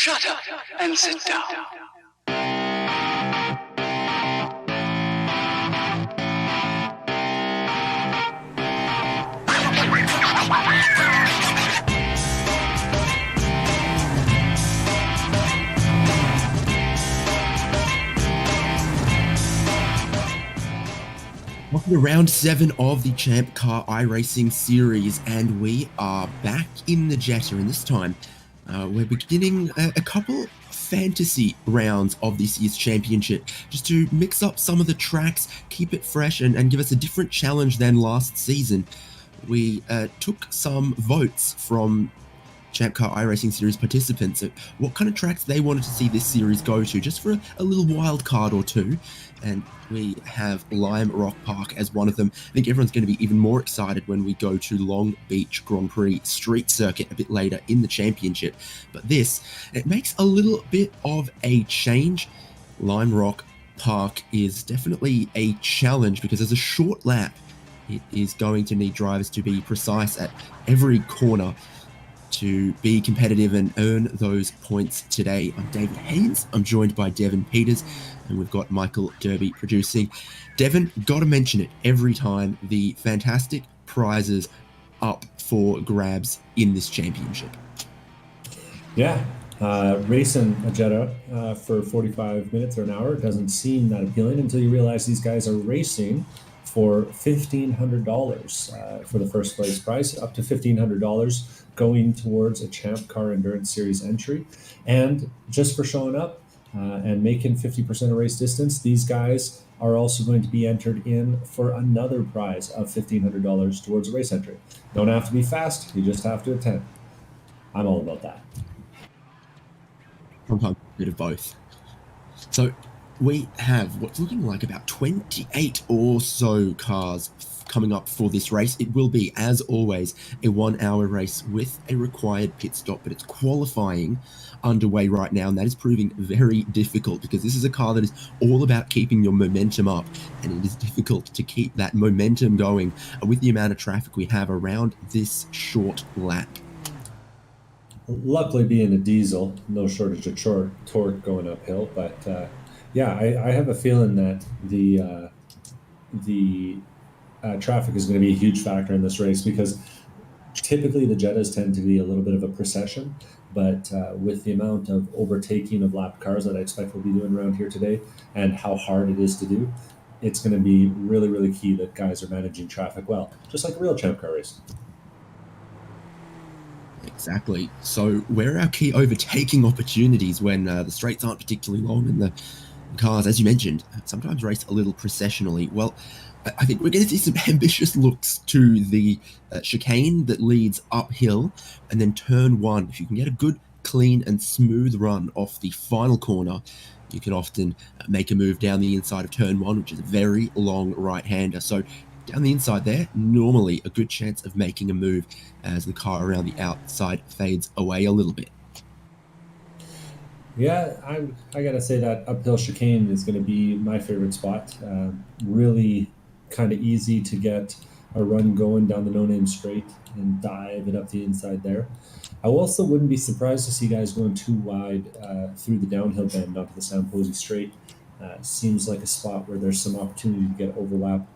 Shut up and sit down. Welcome to round 7 of the ChampCar iRacing series, and we are back in the Jetta, and this time we're beginning a couple fantasy rounds of this year's championship, just to mix up some of the tracks, keep it fresh, and give us a different challenge than last season. We took some votes from ChampCar iRacing series participants at what kind of tracks they wanted to see this series go to, just for a little wild card or two. And we have Lime Rock Park as one of them. I think everyone's going to be even more excited when we go to Long Beach Grand Prix Street Circuit a bit later in the championship. But this, it makes a little bit of a change. Lime Rock Park is definitely a challenge because there's a short lap. It is going to need drivers to be precise at every corner to be competitive and earn those points today. I'm David Haynes. I'm joined by Devin Peters, and we've got Michael Derby producing. Devin, got to mention it every time, the fantastic prizes up for grabs in this championship. Yeah, racing a Jetta for 45 minutes or an hour doesn't seem that appealing until you realize these guys are racing for $1,500 for the first place prize, up to $1,500 going towards a ChampCar Endurance Series entry. And just for showing up and making 50% of race distance, these guys are also going to be entered in for another prize of $1,500 towards a race entry. Don't have to be fast, you just have to attend. I'm all about that. Sometimes a bit of both. So we have what's looking like about 28 or so cars coming up for this race. It will be, as always, a 1-hour race with a required pit stop, but it's qualifying underway right now, and that is proving very difficult because this is a car that is all about keeping your momentum up, and it is difficult to keep that momentum going with the amount of traffic we have around this short lap. Luckily, being a diesel, no shortage of torque going uphill, but yeah, I have a feeling that the traffic is going to be a huge factor in this race because typically the Jettas tend to be a little bit of a procession, but with the amount of overtaking of lapped cars that I expect we'll be doing around here today and how hard it is to do, it's going to be really, really key that guys are managing traffic well, just like a real ChampCar race. Exactly. So where are our key overtaking opportunities when the straights aren't particularly long and the cars, as you mentioned, sometimes race a little processionally? Well, I think we're going to see some ambitious looks to the chicane that leads uphill, and then turn 1. If you can get a good, clean and smooth run off the final corner, you can often make a move down the inside of turn 1, which is a very long right-hander. So down the inside there, normally a good chance of making a move as the car around the outside fades away a little bit. Yeah, I gotta say that uphill chicane is going to be my favorite spot. Really kind of easy to get a run going down the no-name straight and dive it up the inside there. I also wouldn't be surprised to see guys going too wide through the downhill bend onto the San Posey straight. Seems like a spot where there's some opportunity to get overlap.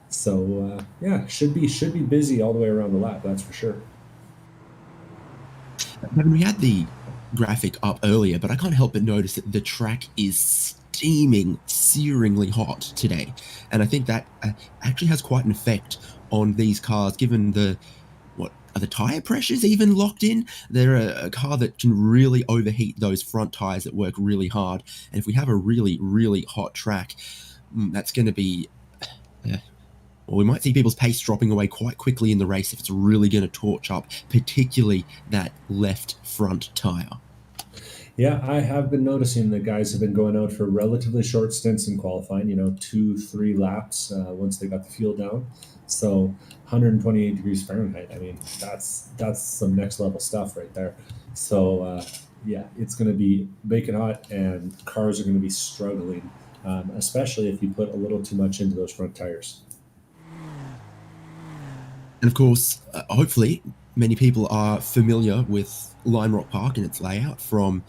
So yeah, should be busy all the way around the lap, that's for sure. When we had the graphic up earlier, but I can't help but notice that the track is steaming, searingly hot today, and I think that actually has quite an effect on these cars, given the tire pressures even locked in. They're a car that can really overheat those front tires that work really hard, and if we have a really, really hot track, that's going to be well, we might see people's pace dropping away quite quickly in the race if it's really going to torch up, particularly that left front tire. Yeah, I have been noticing that guys have been going out for relatively short stints in qualifying, 2-3 laps once they got the fuel down. So 128 degrees Fahrenheit, I mean, that's some next level stuff right there. So yeah, it's going to be baking hot and cars are going to be struggling, especially if you put a little too much into those front tires. And of course, hopefully, Many people are familiar with Lime Rock Park and its layout from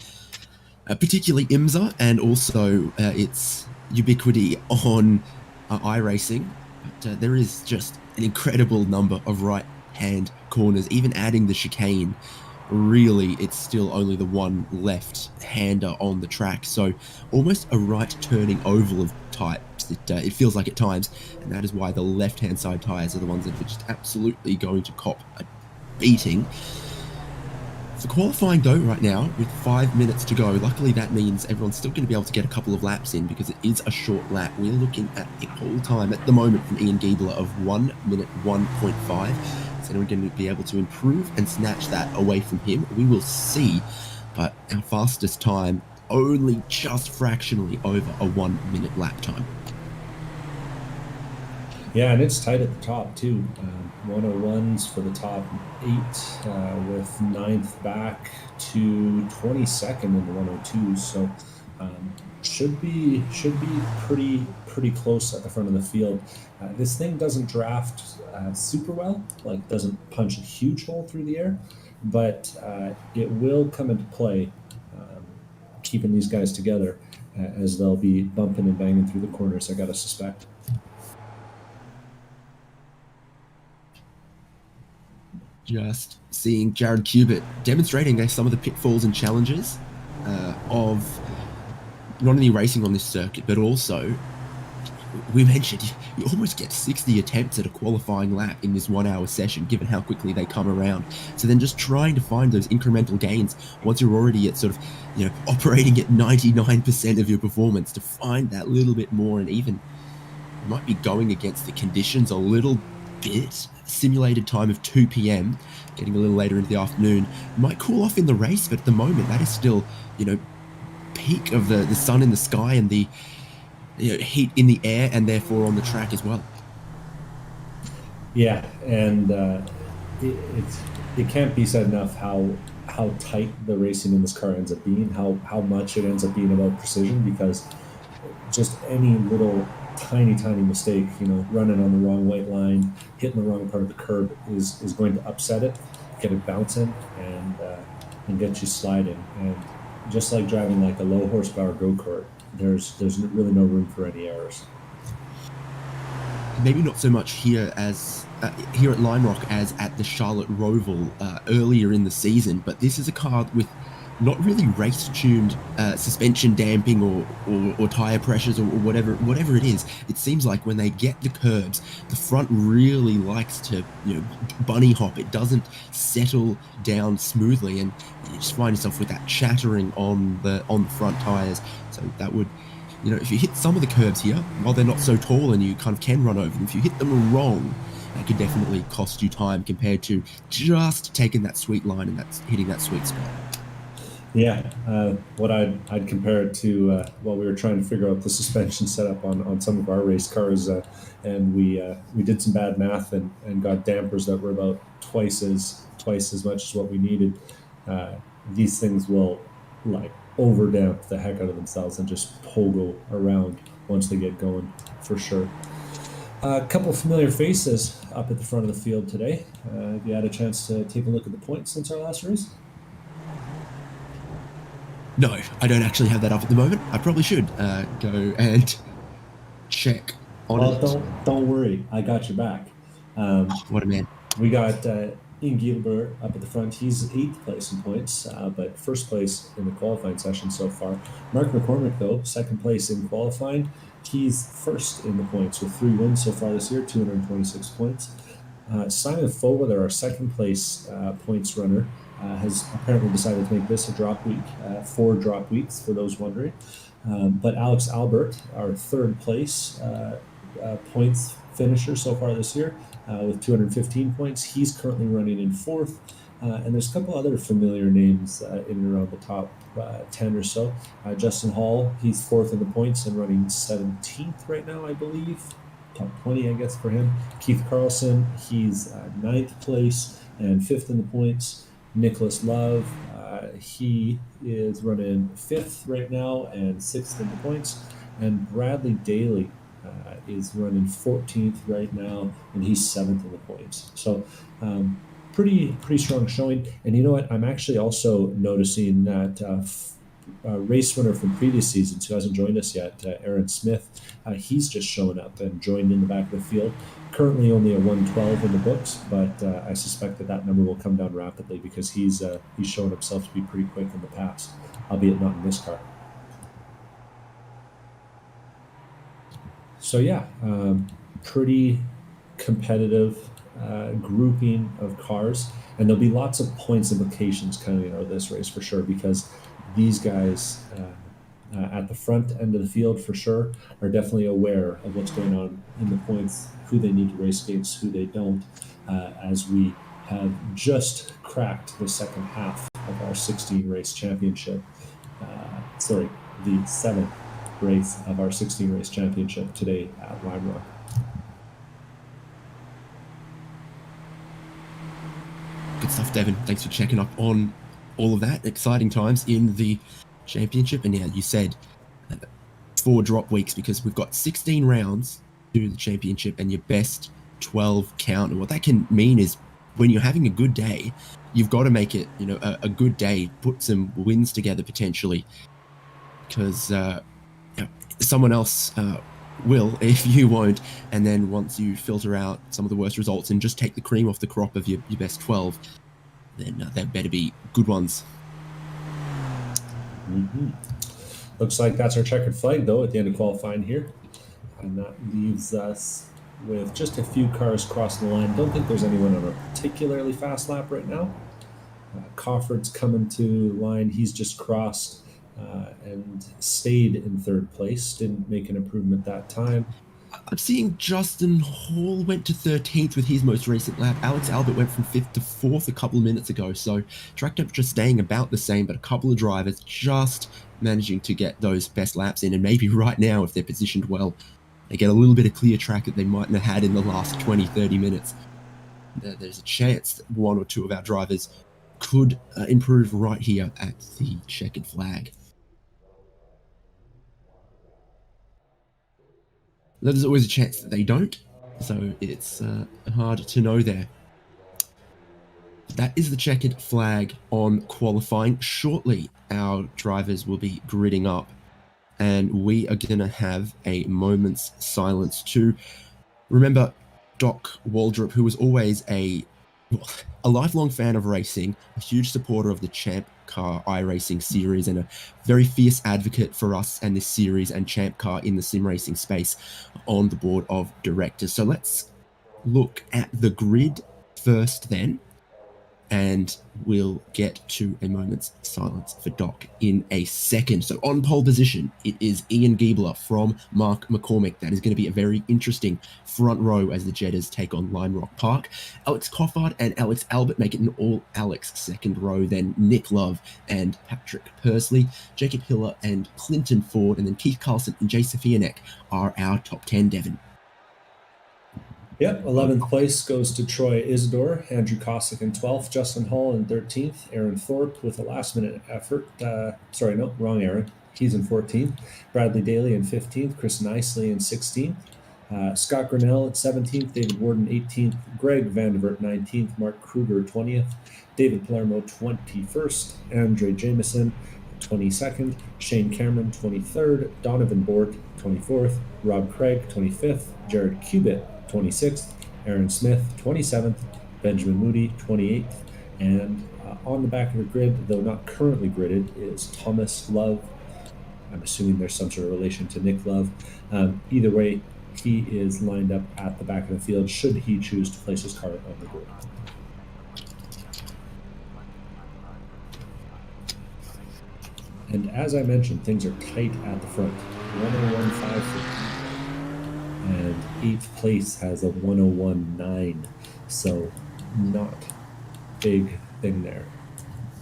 particularly IMSA and also its ubiquity on iRacing. But there is just an incredible number of right-hand corners, even adding the chicane. Really, it's still only the one left-hander on the track. So almost a right-turning oval of types. It feels like at times, and that is why the left-hand side tyres are the ones that are just absolutely going to cop a beating. For qualifying though, right now, with 5 minutes to go, luckily that means everyone's still going to be able to get a couple of laps in because it is a short lap. We're looking at a pole time at the moment from Ian Giebler of 1 minute 1.5. Is anyone going to be able to improve and snatch that away from him? We will see, but our fastest time only just fractionally over a 1 minute lap time. Yeah, and it's tight at the top too. 101s for the top 8, with 9th back to 22nd in the 102s. So should be pretty close at the front of the field. This thing doesn't draft super well, like doesn't punch a huge hole through the air, but it will come into play, keeping these guys together as they'll be bumping and banging through the corners, I gotta suspect. Just seeing Jared Gilbert demonstrating some of the pitfalls and challenges of not only racing on this circuit, but also, we mentioned, you almost get 60 attempts at a qualifying lap in this 1 hour session, given how quickly they come around. So then just trying to find those incremental gains once you're already at sort of, operating at 99% of your performance, to find that little bit more, and even you might be going against the conditions a little bit. Simulated time of 2 p.m, getting a little later into the afternoon, might cool off in the race, but at the moment that is still, peak of the sun in the sky and the heat in the air, and therefore on the track as well. Yeah, and it can't be said enough how tight the racing in this car ends up being, how much it ends up being about precision, because just any little tiny mistake, running on the wrong white line, hitting the wrong part of the curb is going to upset it, get it bouncing, and get you sliding. And just like driving like a low horsepower go-kart, there's really no room for any errors. Maybe not so much here here at Lime Rock as at the Charlotte Roval earlier in the season, but this is a car with not really race-tuned suspension damping or tire pressures or whatever it is. It seems like when they get the curbs, the front really likes to bunny hop. It doesn't settle down smoothly, and you just find yourself with that chattering on the front tires. So that would, if you hit some of the curbs here, while they're not so tall and you kind of can run over them, if you hit them wrong, that could definitely cost you time compared to just taking that sweet line and hitting that sweet spot. Yeah, what I'd compare it to while we were trying to figure out the suspension setup on some of our race cars, and we did some bad math and got dampers that were about twice as much as what we needed. These things will like overdamp the heck out of themselves and just pogo around once they get going, for sure. A couple of familiar faces up at the front of the field today. Have you had a chance to take a look at the points since our last race? No, I don't actually have that up at the moment. I probably should go and check on it. Well, don't worry. I got your back. What a man. We got Ian Gilbert up at the front. He's 8th place in points, but first place in the qualifying session so far. Mark McCormick, though, 2nd place in qualifying. He's first in the points with 3 wins so far this year, 226 points. Simon Fogle, our 2nd place points runner, has apparently decided to make this a drop week, 4 drop weeks for those wondering. But Alex Albert, our 3rd place points finisher so far this year, with 215 points. He's currently running in 4th. And there's a couple other familiar names in and around the top 10 or so. Justin Hall, he's 4th in the points and running 17th right now, I believe. Top 20, I guess, for him. Keith Carlson, he's 9th place and 5th in the points. Nicholas Love, he is running 5th right now and 6th in the points. And Bradley Daly is running 14th right now, and he's 7th in the points. So pretty strong showing. And you know what? I'm actually also noticing that race winner from previous seasons who hasn't joined us yet, Aaron Smith, he's just shown up and joined in the back of the field. Currently only a 112 in the books, but I suspect that number will come down rapidly because he's shown himself to be pretty quick in the past, albeit not in this car. So yeah, pretty competitive grouping of cars, and there'll be lots of points implications coming out of this race for sure, because these guys at the front end of the field for sure are definitely aware of what's going on in the points, who they need to race against, who they don't, as we have just cracked the second half of our 16 race championship. The 7th race of our 16 race championship today at Lime Rock. Good stuff, Devin. Thanks for checking up on all of that. Exciting times in the championship. And yeah, you said 4 drop weeks because we've got 16 rounds to the championship and your best 12 count. And what that can mean is when you're having a good day, you've got to make it, a good day, put some wins together potentially, because someone else will if you won't. And then once you filter out some of the worst results and just take the cream off the crop of your best 12, then there better be good ones. Mm-hmm. Looks like that's our checkered flag, though, at the end of qualifying here. And that leaves us with just a few cars crossing the line. Don't think there's anyone on a particularly fast lap right now. Crawford's coming to line. He's just crossed and stayed in 3rd place. Didn't make an improvement that time. I'm seeing Justin Hall went to 13th with his most recent lap. Alex Albert went from 5th to 4th a couple of minutes ago. So track temperature staying about the same, but a couple of drivers just managing to get those best laps in. And maybe right now, if they're positioned well, they get a little bit of clear track that they mightn't have had in the last 20, 30 minutes. There's a chance that 1 or 2 of our drivers could improve right here at the checkered flag. There's always a chance that they don't, so it's hard to know there. That is the checkered flag on qualifying. Shortly, our drivers will be gridding up, and we are going to have a moment's silence to remember Doc Waldrop, who was always a lifelong fan of racing, a huge supporter of the ChampCar iRacing series, and a very fierce advocate for us and this series and ChampCar in the sim racing space on the board of directors. So let's look at the grid first then, and we'll get to a moment's silence for Doc in a second. So on pole position, it is Ian Giebler from Mark McCormick. That is going to be a very interesting front row as the Jetters take on Lime Rock Park. Alex Coffard and Alex Albert make it an all-Alex second row. Then Nick Love and Patrick Pursley, Jacob Hiller and Clinton Ford, and then Keith Carlson and Jay Sofianek are our top 10, Devin. Yep, 11th place goes to Troy Isidore, Andrew Cossack in 12th, Justin Hall in 13th, Aaron Thorpe with a last-minute effort. Wrong Aaron. He's in 14th. Bradley Daly in 15th, Chris Nicely in 16th, Scott Grinnell at 17th, David Warden 18th, Greg Vandevert 19th, Mark Kruger 20th, David Palermo 21st, Andre Jameson 22nd, Shane Cameron 23rd, Donovan Bort 24th, Rob Craig 25th, Jared Cubitt 26th, Aaron Smith 27th, Benjamin Moody 28th, and on the back of the grid, though not currently gridded, is Thomas Love. I'm assuming there's some sort of relation to Nick Love. Either way, he is lined up at the back of the field should he choose to place his car on the grid. And as I mentioned, things are tight at the front. 101.5 and 8th place has a 101.9, so not big thing there.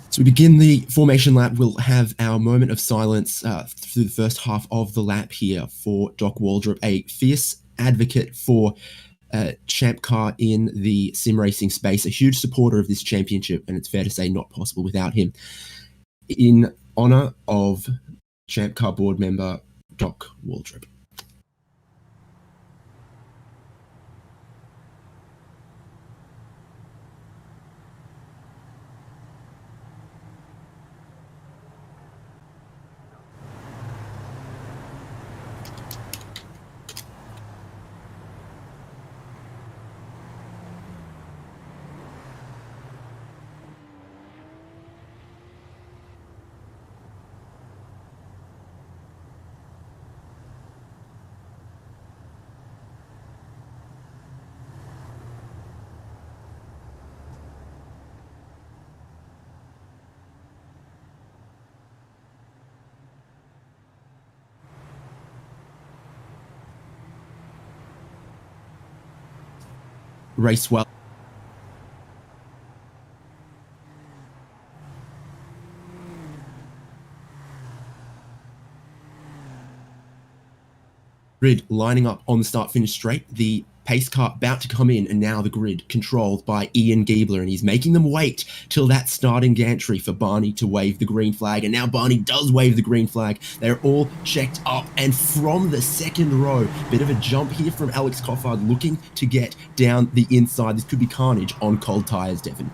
So we begin the formation lap. We'll have our moment of silence through the first half of the lap here for Doc Waldrop, a fierce advocate for ChampCar in the sim racing space, a huge supporter of this championship, and it's fair to say not possible without him. In honor of ChampCar board member Doc Waldrop. race well. Grid lining up on the start-finish straight. The pace car about to come in, and now the grid controlled by Ian Giebler, and he's making them wait till that starting gantry for Barney to wave the green flag. And now Barney does wave the green flag. They're all checked up, and from the second row, bit of a jump here from Alex Coffard, looking to get down the inside. This could be carnage on cold tires, Devin.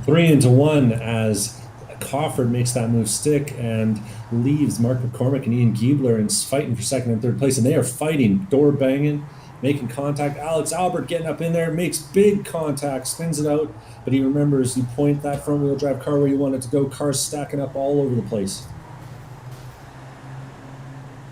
3 into 1 as Cofford makes that move stick and leaves Mark McCormick and Ian Giebler and fighting for second and third place, and they are fighting, door banging, making contact. Alex Albert getting up in there, makes big contact, spins it out, but he remembers you point that front wheel drive car where you want it to go. Cars stacking up all over the place.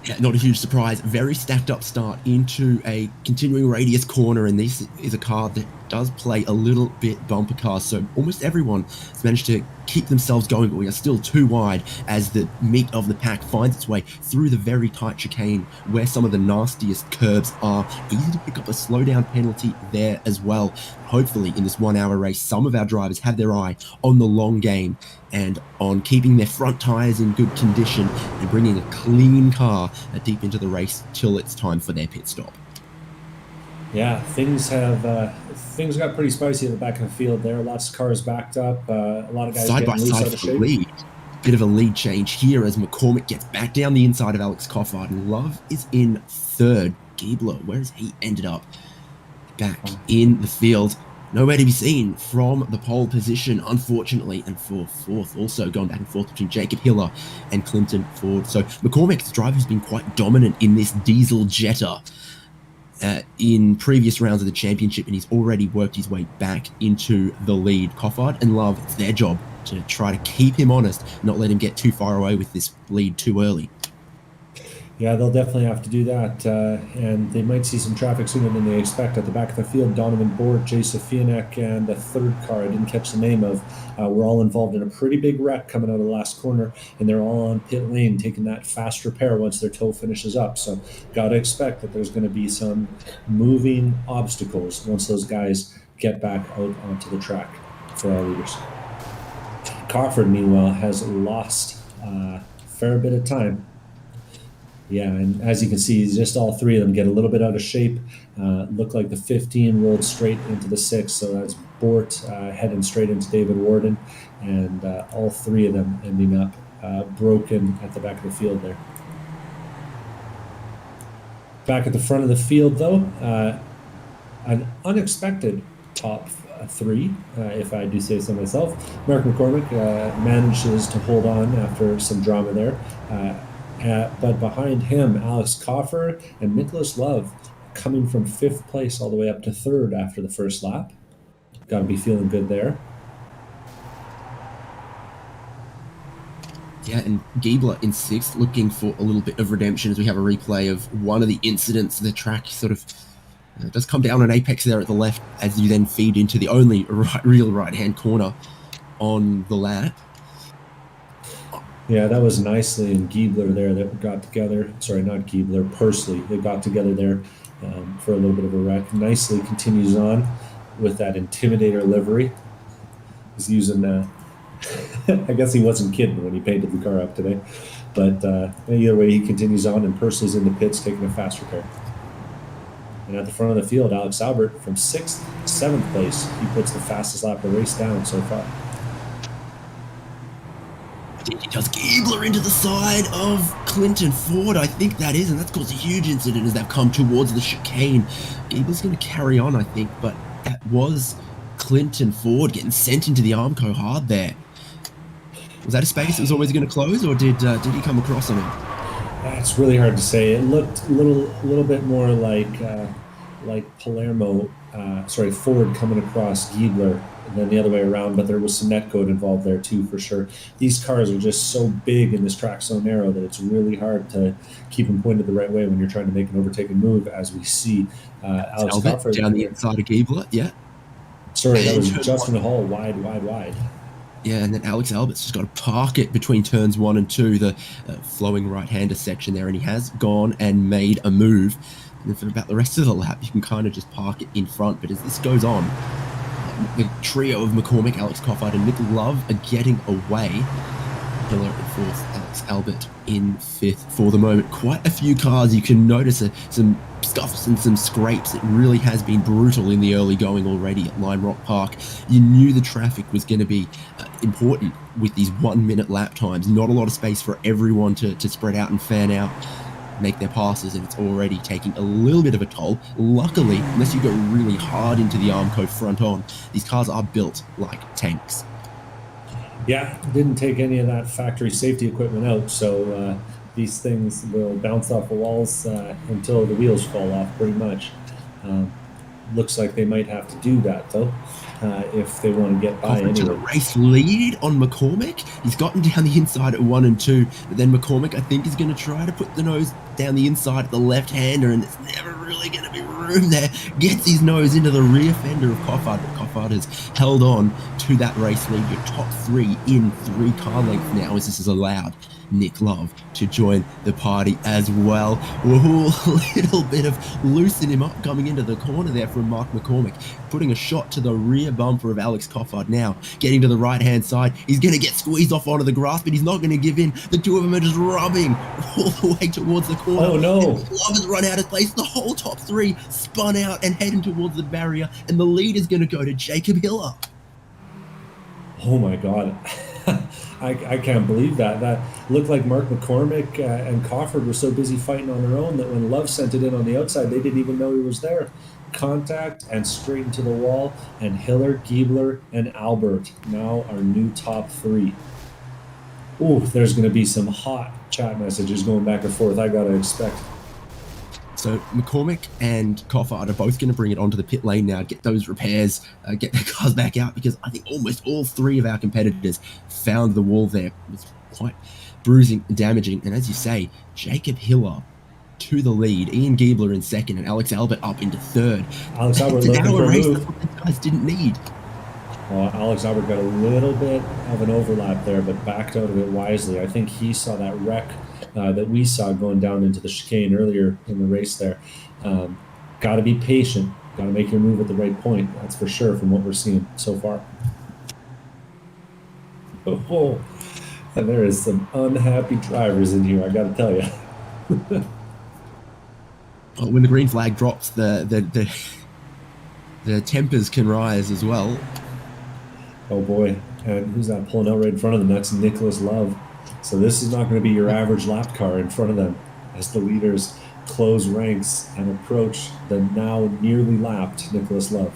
Yeah, not a huge surprise. Very stacked up start into a continuing radius corner, and this is a car that does play a little bit bumper cars, so almost everyone has managed to keep themselves going, but we are still too wide as the meat of the pack finds its way through the very tight chicane where some of the nastiest curbs are. Easy to pick up a slowdown penalty there as well. Hopefully in this 1 hour race, some of our drivers have their eye on the long game and on keeping their front tires in good condition and bringing a clean car deep into the race till it's time for their pit stop. Yeah, things got pretty spicy at the back of the field there. Lots of cars backed up. A lot of guys Side by getting loose side out of for the shape. lead. Bit of a lead change here as McCormick gets back down the inside of Alex Coffard, and Love is in third. Giebler, where has he ended up? Back in the field. Nowhere to be seen from the pole position, unfortunately, and for fourth, also going back and forth between Jacob Hiller and Clinton Ford. So McCormick's driver has been quite dominant in this diesel Jetta in previous rounds of the championship, and he's already worked his way back into the lead. Coffard and Love, it's their job to try to keep him honest, not let him get too far away with this lead too early. Yeah, they'll definitely have to do that, and they might see some traffic sooner than they expect. At the back of the field, Donovan Bort, Jay Sofianek, and the third car I didn't catch the name of were all involved in a pretty big wreck coming out of the last corner, and they're all on pit lane taking that fast repair once their tow finishes up. So got to expect that there's going to be some moving obstacles once those guys get back out onto the track for our leaders. Crawford, meanwhile, has lost a fair bit of time. Yeah, and as you can see, just all three of them get a little bit out of shape. Look like the 15 rolled straight into the 6, so that's Bort heading straight into David Warden, and all three of them ending up broken at the back of the field there. Back at the front of the field, though, an unexpected top 3, if I do say so myself. Mark McCormick manages to hold on after some drama there. But behind him, Alex Coffer and Nicholas Love coming from 5th place all the way up to 3rd after the first lap. Got to be feeling good there. Yeah, and Giebler in 6th, looking for a little bit of redemption as we have a replay of one of the incidents. The track sort of does come down an apex there at the left as you then feed into the only real right-hand corner on the lap. Yeah, that was Nicely and Giebler there that got together. Sorry, not Giebler, Pursley. They got together there for a little bit of a wreck. Nicely continues on with that Intimidator livery. He's using I guess he wasn't kidding when he painted the car up today. But either way, he continues on, and Pursley's in the pits taking a fast repair. And at the front of the field, Alex Albert from 6th to 7th place. He puts the fastest lap of the race down so far. He does Giebler into the side of Clinton Ford, I think that is, and that's caused a huge incident as they've come towards the chicane. Giebler's going to carry on, I think, but that was Clinton Ford getting sent into the Armco hard there. Was that a space that was always going to close, or did he come across on him? It's really hard to say. It looked a little bit more like Palermo, Ford coming across Giebler than the other way around, but there was some net code involved there too, for sure. These cars are just so big and this track so narrow that it's really hard to keep them pointed the right way when you're trying to make an overtaking move, as we see Alex Coffer down the inside of Giebler, yeah. Sorry, that was Justin Hall wide. Yeah, and then Alex Albert's just got to park it between turns 1 and 2, the flowing right-hander section there, and he has gone and made a move. And then for about the rest of the lap, you can kind of just park it in front. But as this goes on, the trio of McCormick, Alex Coffard, and Nick Love are getting away. Hiller in fourth, Alex Albert in fifth for the moment. Quite a few cars. You can notice some scuffs and some scrapes. It really has been brutal in the early going already at Lime Rock Park. You knew the traffic was going to be important with these 1 minute lap times. Not a lot of space for everyone to spread out and fan out, make their passes, and it's already taking a little bit of a toll. Luckily, unless you go really hard into the Armco front on, these cars are built like tanks. Yeah, didn't take any of that factory safety equipment out, so these things will bounce off the walls until the wheels fall off, pretty much. Looks like they might have to do that, though, if they want to get by anyway. To the race lead on McCormick. He's gotten down the inside at 1 and 2, but then McCormick, I think, is going to try to put the nose down the inside of the left-hander, and there's never really going to be room there. Gets his nose into the rear fender of Coffard, but Coffard has held on to that race lead. Your top 3 in 3 car length now, as this is allowed Nick Love to join the party as well. Whoa, a little bit of loosen him up coming into the corner there from Mark McCormick, putting a shot to the rear bumper of Alex Coffard now, getting to the right-hand side. He's going to get squeezed off onto the grass, but he's not going to give in. The two of them are just rubbing all the way towards the corner. Oh, no. Love has run out of place. The whole top 3 spun out and heading towards the barrier, and the lead is going to go to Jacob Hiller. Oh, my God. I can't believe that. That looked like Mark McCormick and Coffard were so busy fighting on their own that when Love sent it in on the outside, they didn't even know he was there. Contact and straight into the wall, and Hiller, Gilbert, and Albert now our new top 3. Ooh, there's going to be some hot chat messages going back and forth, I got to expect. So McCormick and Coffard are both going to bring it onto the pit lane now, get those repairs, get their cars back out, because I think almost all 3 of our competitors found the wall there. It was quite bruising and damaging. And as you say, Jacob Hiller to the lead, Ian Gilbert in second, and Alex Albert up into third. Alex Albert looking for a move. That's what these guys didn't need. Well, Alex Albert got a little bit of an overlap there, but backed out of it wisely. I think he saw that wreck that we saw going down into the chicane earlier in the race there. Got to be patient. Got to make your move at the right point. That's for sure from what we're seeing so far. Oh, and there is some unhappy drivers in here, I got to tell you. When the green flag drops, the tempers can rise as well. Oh boy, and who's that pulling out right in front of them? That's Nicholas Love. So this is not going to be your average lap car in front of them as the leaders close ranks and approach the now nearly lapped Nicholas Love.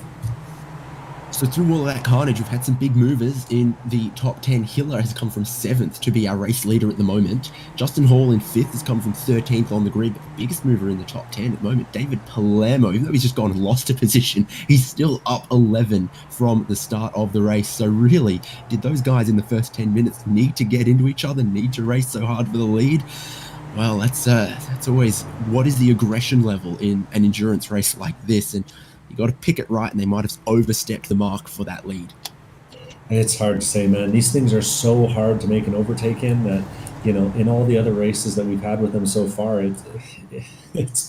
So through all of that carnage, we've had some big movers in the top 10. Hiller has come from 7th to be our race leader at the moment. Justin Hall in 5th has come from 13th on the grid, but the biggest mover in the top 10 at the moment, David Palermo, even though he's just gone and lost a position, he's still up 11 from the start of the race. So really, did those guys in the first 10 minutes need to get into each other, need to race so hard for the lead? Well, that's always, what is the aggression level in an endurance race like this? And you got to pick it right, and they might have overstepped the mark for that lead. It's hard to say, man. These things are so hard to make an overtake in that, you know, in all the other races that we've had with them so far, it's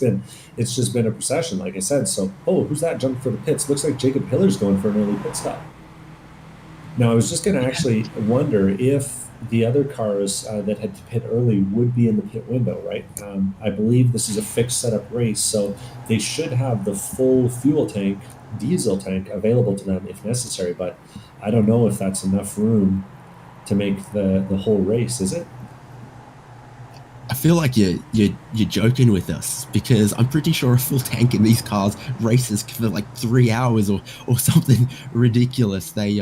just been a procession, like I said. So, who's that jumped for the pits? Looks like Jacob Hiller's going for an early pit stop. Now, I was just going to actually wonder if the other cars that had to pit early would be in the pit window, right? I believe this is a fixed setup race, so they should have the full fuel tank, diesel tank, available to them if necessary, but I don't know if that's enough room to make the whole race, is it? I feel like you're joking with us, because I'm pretty sure a full tank in these cars races for like 3 hours or something ridiculous. They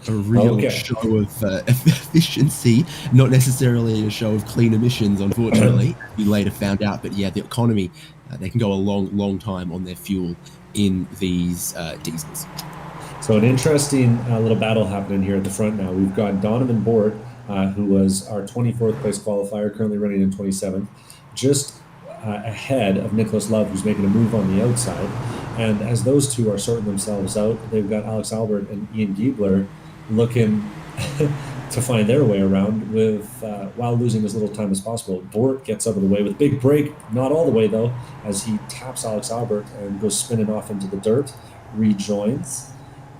a real show of efficiency, not necessarily a show of clean emissions, unfortunately. We later found out, but yeah, the economy, they can go a long time on their fuel in these diesels. So an interesting little battle happening here at the front now. We've got Donovan Bort, who was our 24th place qualifier, currently running in 27th, just ahead of Nicholas Love, who's making a move on the outside. And as those two are sorting themselves out, they've got Alex Albert and Ian Gilbert looking to find their way around with while losing as little time as possible. Bort gets out of the way with a big break, not all the way though, as he taps Alex Albert and goes spinning off into the dirt, rejoins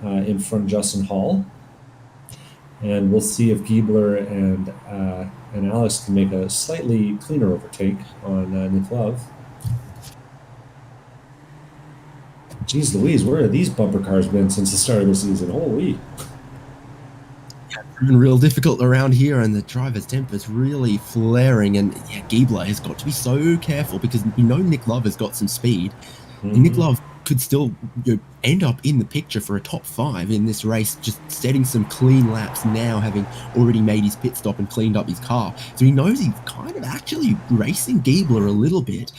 in front of Justin Hall. And we'll see if Gilbert and Alex can make a slightly cleaner overtake on Nick Love. Jeez Louise, where have these bumper cars been since the start of the season? Holy. Been real difficult around here, and the driver's temper's really flaring. And yeah, Gilbert has got to be so careful because we know Nick Love has got some speed. Mm-hmm. And Nick Love could still end up in the picture for a top 5 in this race, just setting some clean laps now, having already made his pit stop and cleaned up his car. So he knows he's kind of actually racing Gilbert a little bit.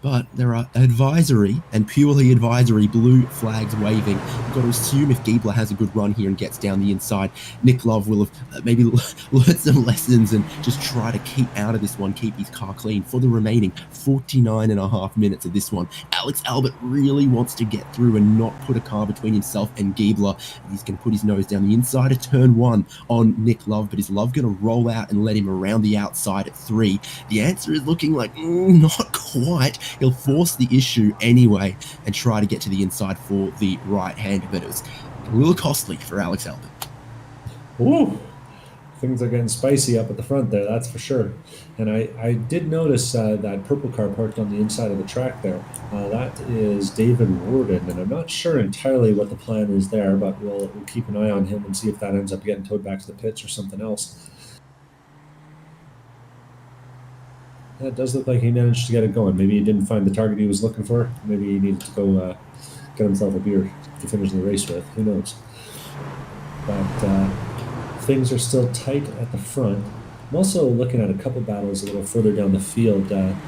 But there are advisory and purely advisory blue flags waving. We've got to assume if Gilbert has a good run here and gets down the inside, Nick Love will have maybe learned some lessons and just try to keep out of this one, keep his car clean for the remaining 49 and a half minutes of this one. Alex Albert really wants to get through and not put a car between himself and Gilbert. He's going to put his nose down the inside of turn 1 on Nick Love, but is Love going to roll out and let him around the outside at 3? The answer is looking like not quite. He'll force the issue anyway and try to get to the inside for the right-hander, but it was a little costly for Alex Albert. Ooh, things are getting spicy up at the front there, that's for sure. And I did notice that purple car parked on the inside of the track there. That is David Warden, and I'm not sure entirely what the plan is there, but we'll keep an eye on him and see if that ends up getting towed back to the pits or something else. It does look like he managed to get it going. Maybe he didn't find the target he was looking for. Maybe he needed to go get himself a beer to finish the race with. Who knows? But things are still tight at the front. I'm also looking at a couple battles a little further down the field. 9th,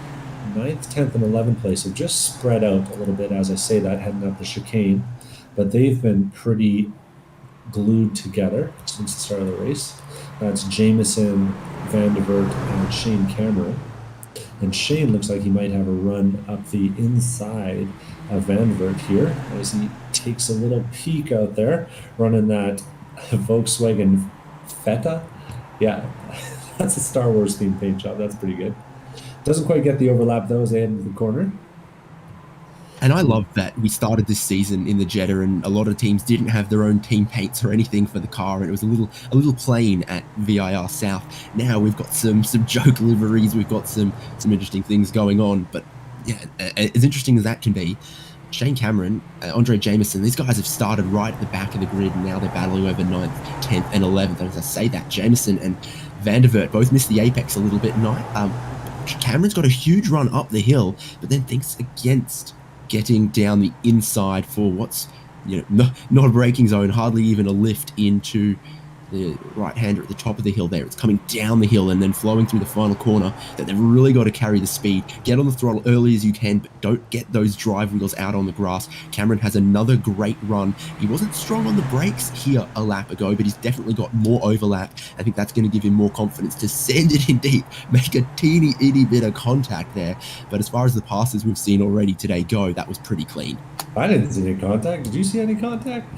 10th, and 11th place have just spread out a little bit as I say that, heading up the chicane. But they've been pretty glued together since the start of the race. That's Jameson, Vandevert, and Shane Cameron. And Shane looks like he might have a run up the inside of Vandevert here as he takes a little peek out there, running that Volkswagen Feta. Yeah, that's a Star Wars themed paint job. That's pretty good. Doesn't quite get the overlap though as they head into the corner. And I love that we started this season in the Jetta, and a lot of teams didn't have their own team paints or anything for the car, and it was a little plain at VIR South. Now we've got some joke liveries, we've got some interesting things going on. But yeah, as interesting as that can be, Shane Cameron, Andre Jameson, these guys have started right at the back of the grid, and now they're battling over 9th, 10th, and 11th. And as I say that, Jameson and Vandevert both missed the apex a little bit tonight. Cameron's got a huge run up the hill, but then thinks against getting down the inside for what's not a braking zone, hardly even a lift into the right-hander at the top of the hill there. It's coming down the hill and then flowing through the final corner that they've really got to carry the speed. Get on the throttle early as you can, but don't get those drive wheels out on the grass. Cameron has another great run. He wasn't strong on the brakes here a lap ago, but he's definitely got more overlap. I think that's going to give him more confidence to send it in deep, make a teeny itty bit of contact there. But as far as the passes we've seen already today go, that was pretty clean. I didn't see any contact. Did you see any contact?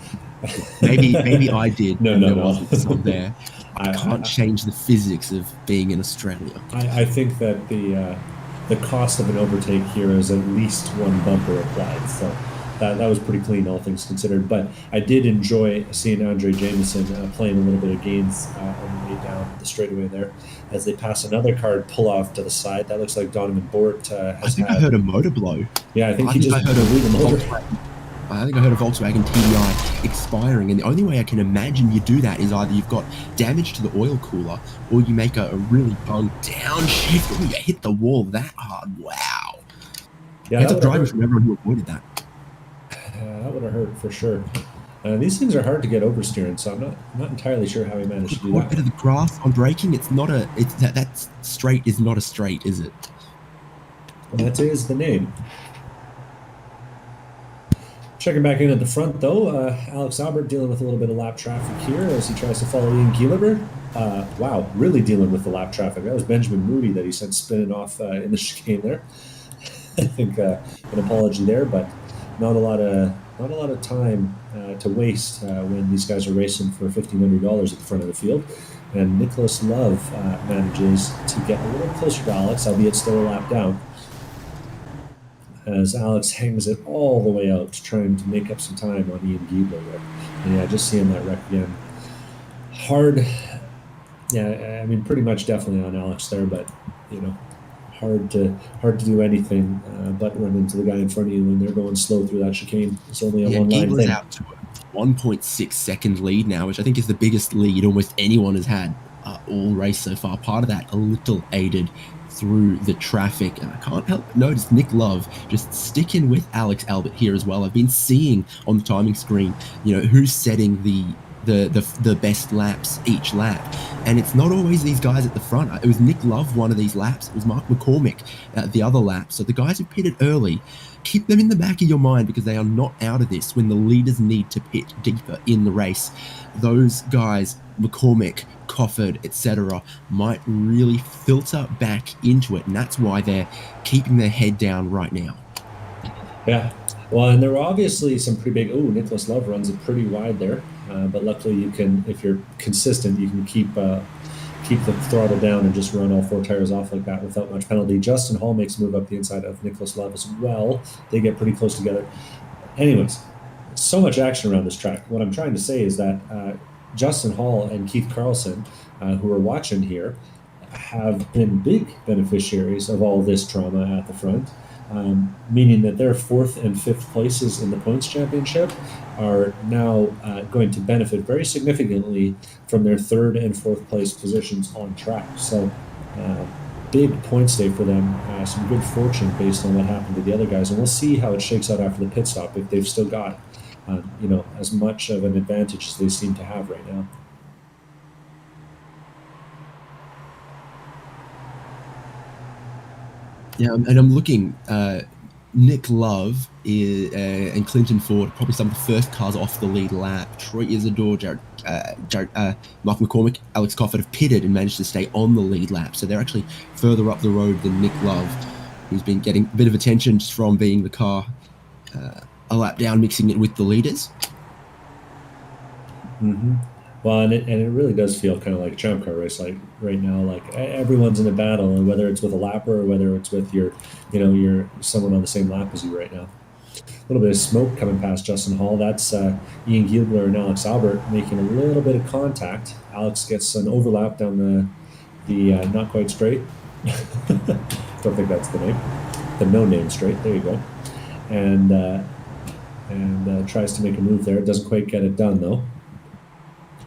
Maybe I did. No. Wasn't some there. I can't change the physics of being in Australia. I think that the cost of an overtake here is at least one bumper applied. So that was pretty clean, all things considered. But I did enjoy seeing Andre Jameson playing a little bit of games on the way down the straightaway there as they pass another car pull off to the side. That looks like Donovan Bort has I heard a motor blow. Yeah, I think he just heard a motor. I think I heard a Volkswagen TDI expiring, and the only way I can imagine you do that is either you've got damage to the oil cooler, or you make a really bung downshift, or you hit the wall that hard. Wow. Yeah, heads up drivers from everyone who avoided that. That would have hurt for sure. These things are hard to get oversteering, so I'm not entirely sure how he managed to do that. A bit of the grass on braking. It's not that straight is not a straight, is it? That is the name. Checking back in at the front, though, Alex Albert dealing with a little bit of lap traffic here as he tries to follow Ian Gilbert. Wow, really dealing with the lap traffic. That was Benjamin Moody that he sent spinning off in the chicane there. I think an apology there, but not a lot of time to waste when these guys are racing for $1,500 at the front of the field. and Nicholas Love manages to get a little closer to Alex, albeit still a lap down, as Alex hangs it all the way out, trying to make up some time on Ian Gilbert there. And yeah, just seeing that wreck again. Hard, yeah, I mean, pretty much definitely on Alex there, but, you know, hard to do anything but run into the guy in front of you when they're going slow through that chicane. It's only a one-line Gabler's thing. out to a 1.6 second lead now, which I think is the biggest lead almost anyone has had all race so far. Part of that a little aided through the traffic, and I can't help but notice Nick Love just sticking with Alex Albert here as well. I've been seeing on the timing screen, you know, who's setting the best laps each lap, and it's not always these guys at the front. It was Nick Love one of these laps, it was Mark McCormick the other lap. So the guys who pitted early, keep them in the back of your mind, because they are not out of this when the leaders need to pit deeper in the race. Those guys, McCormick, Cofford, etc., might really filter back into it, and that's why they're keeping their head down right now. Yeah, well, and there were obviously some pretty big. Oh, Nicholas Love runs it pretty wide there, but luckily you can, if you're consistent, you can keep the throttle down and just run all 4 tires off like that without much penalty. Justin Hall makes a move up the inside of Nicholas Love as well. They get pretty close together. Anyways, so much action around this track. What I'm trying to say is that Justin Hall and Keith Carlson, who are watching here, have been big beneficiaries of all this drama at the front, meaning that their 4th and 5th places in the points championship are now going to benefit very significantly from their 3rd and 4th place positions on track. So big points day for them, some good fortune based on what happened to the other guys, and we'll see how it shakes out after the pit stop, if they've still got you know, as much of an advantage as they seem to have right now. Yeah, and I'm looking. Nick Love and Clinton Ford, probably some of the first cars off the lead lap. Troy Isidore, Mark McCormick, Alex Cofford have pitted and managed to stay on the lead lap. So they're actually further up the road than Nick Love, who's been getting a bit of attention just from being the car a lap down, mixing it with the leaders. Mm-hmm. Well, and it really does feel kind of like a ChampCar race, like right now. Like everyone's in a battle, and whether it's with a lapper or whether it's with your someone on the same lap as you right now. A little bit of smoke coming past Justin Hall. That's Ian Gilbert and Alex Albert making a little bit of contact. Alex gets an overlap down the not quite straight. Don't think that's the name. The no name straight. There you go. And tries to make a move there. Doesn't quite get it done though.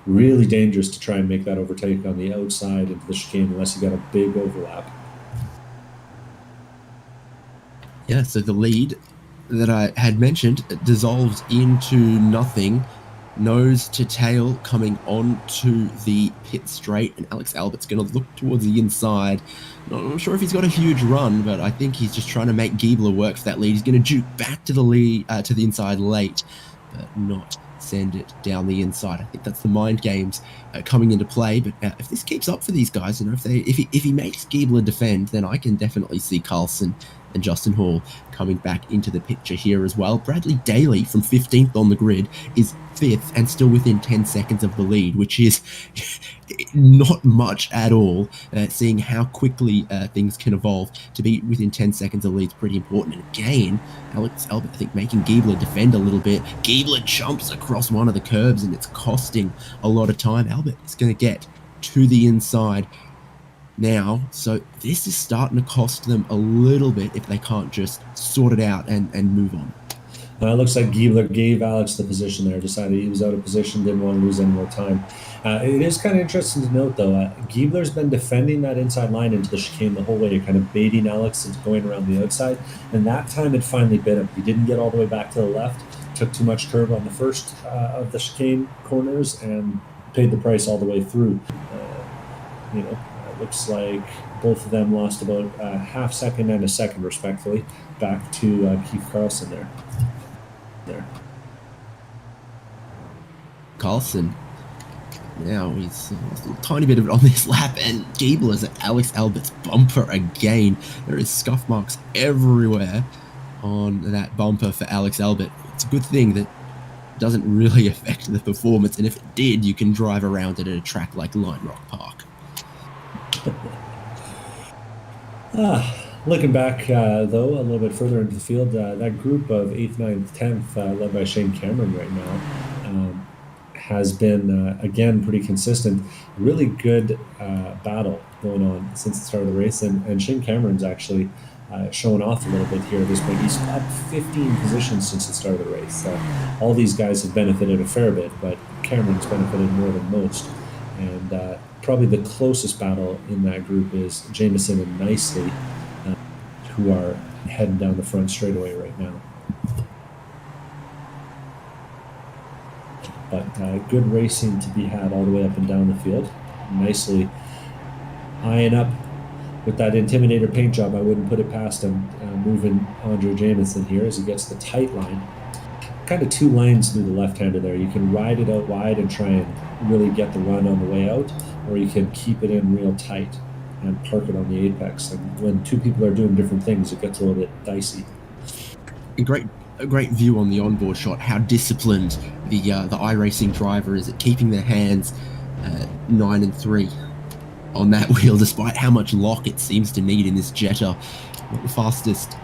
Really dangerous to try and make that overtake on the outside into the chicane unless you got a big overlap. Yeah, so the lead that I had mentioned dissolves into nothing. Nose to tail coming onto the pit straight, and Alex Albert's going to look towards the inside. Not sure if he's got a huge run, but I think he's just trying to make Giebler work for that lead. He's going to juke back to the lead, to the inside late, but not send it down the inside. I think that's the mind games coming into play. But if this keeps up for these guys, you know, if he makes Giebler defend, then I can definitely see Carlson and Justin Hall coming back into the picture here as well. Bradley Daly from 15th on the grid is 5th and still within 10 seconds of the lead, which is not much at all. Seeing how quickly things can evolve, to be within 10 seconds of the lead is pretty important. And again, Alex Albert, I think, making Giebler defend a little bit. Giebler jumps across one of the curbs and it's costing a lot of time. Albert is going to get to the inside now, so this is starting to cost them a little bit if they can't just sort it out and move on. It looks like Giebler gave Alex the position there, decided he was out of position, didn't want to lose any more time. It is kind of interesting to note, though, Giebler's been defending that inside line into the chicane the whole way, kind of baiting Alex into going around the outside, and that time it finally bit him. He didn't get all the way back to the left, took too much curb on the first of the chicane corners, and paid the price all the way through. Looks like both of them lost about a half second and a second, respectively, back to Keith Carlson there. Carlson, now he's lost a tiny bit of it on this lap, and Giebler's at Alex Albert's bumper again. There is scuff marks everywhere on that bumper for Alex Albert. It's a good thing that doesn't really affect the performance. And if it did, you can drive around it at a track like Lime Rock Park. Looking back, though, a little bit further into the field, that group of 8th, 9th, 10th, led by Shane Cameron right now, has been, again, pretty consistent. Really good battle going on since the start of the race. And Shane Cameron's actually showing off a little bit here at this point. He's up 15 positions since the start of the race. All these guys have benefited a fair bit, but Cameron's benefited more than most. And probably the closest battle in that group is Jameson and Nicely, who are heading down the front straightaway right now. But good racing to be had all the way up and down the field. Nicely eyeing up with that Intimidator paint job. I wouldn't put it past him, moving Andre Jameson here as he gets the tight line. Kind of two lanes through the left-hander there. You can ride it out wide and try and really get the run on the way out, or you can keep it in real tight and park it on the apex. And when two people are doing different things, it gets a little bit dicey. A great view on the onboard shot, how disciplined the iRacing driver is at keeping their hands 9 and 3 on that wheel, despite how much lock it seems to need in this Jetta. Not the fastest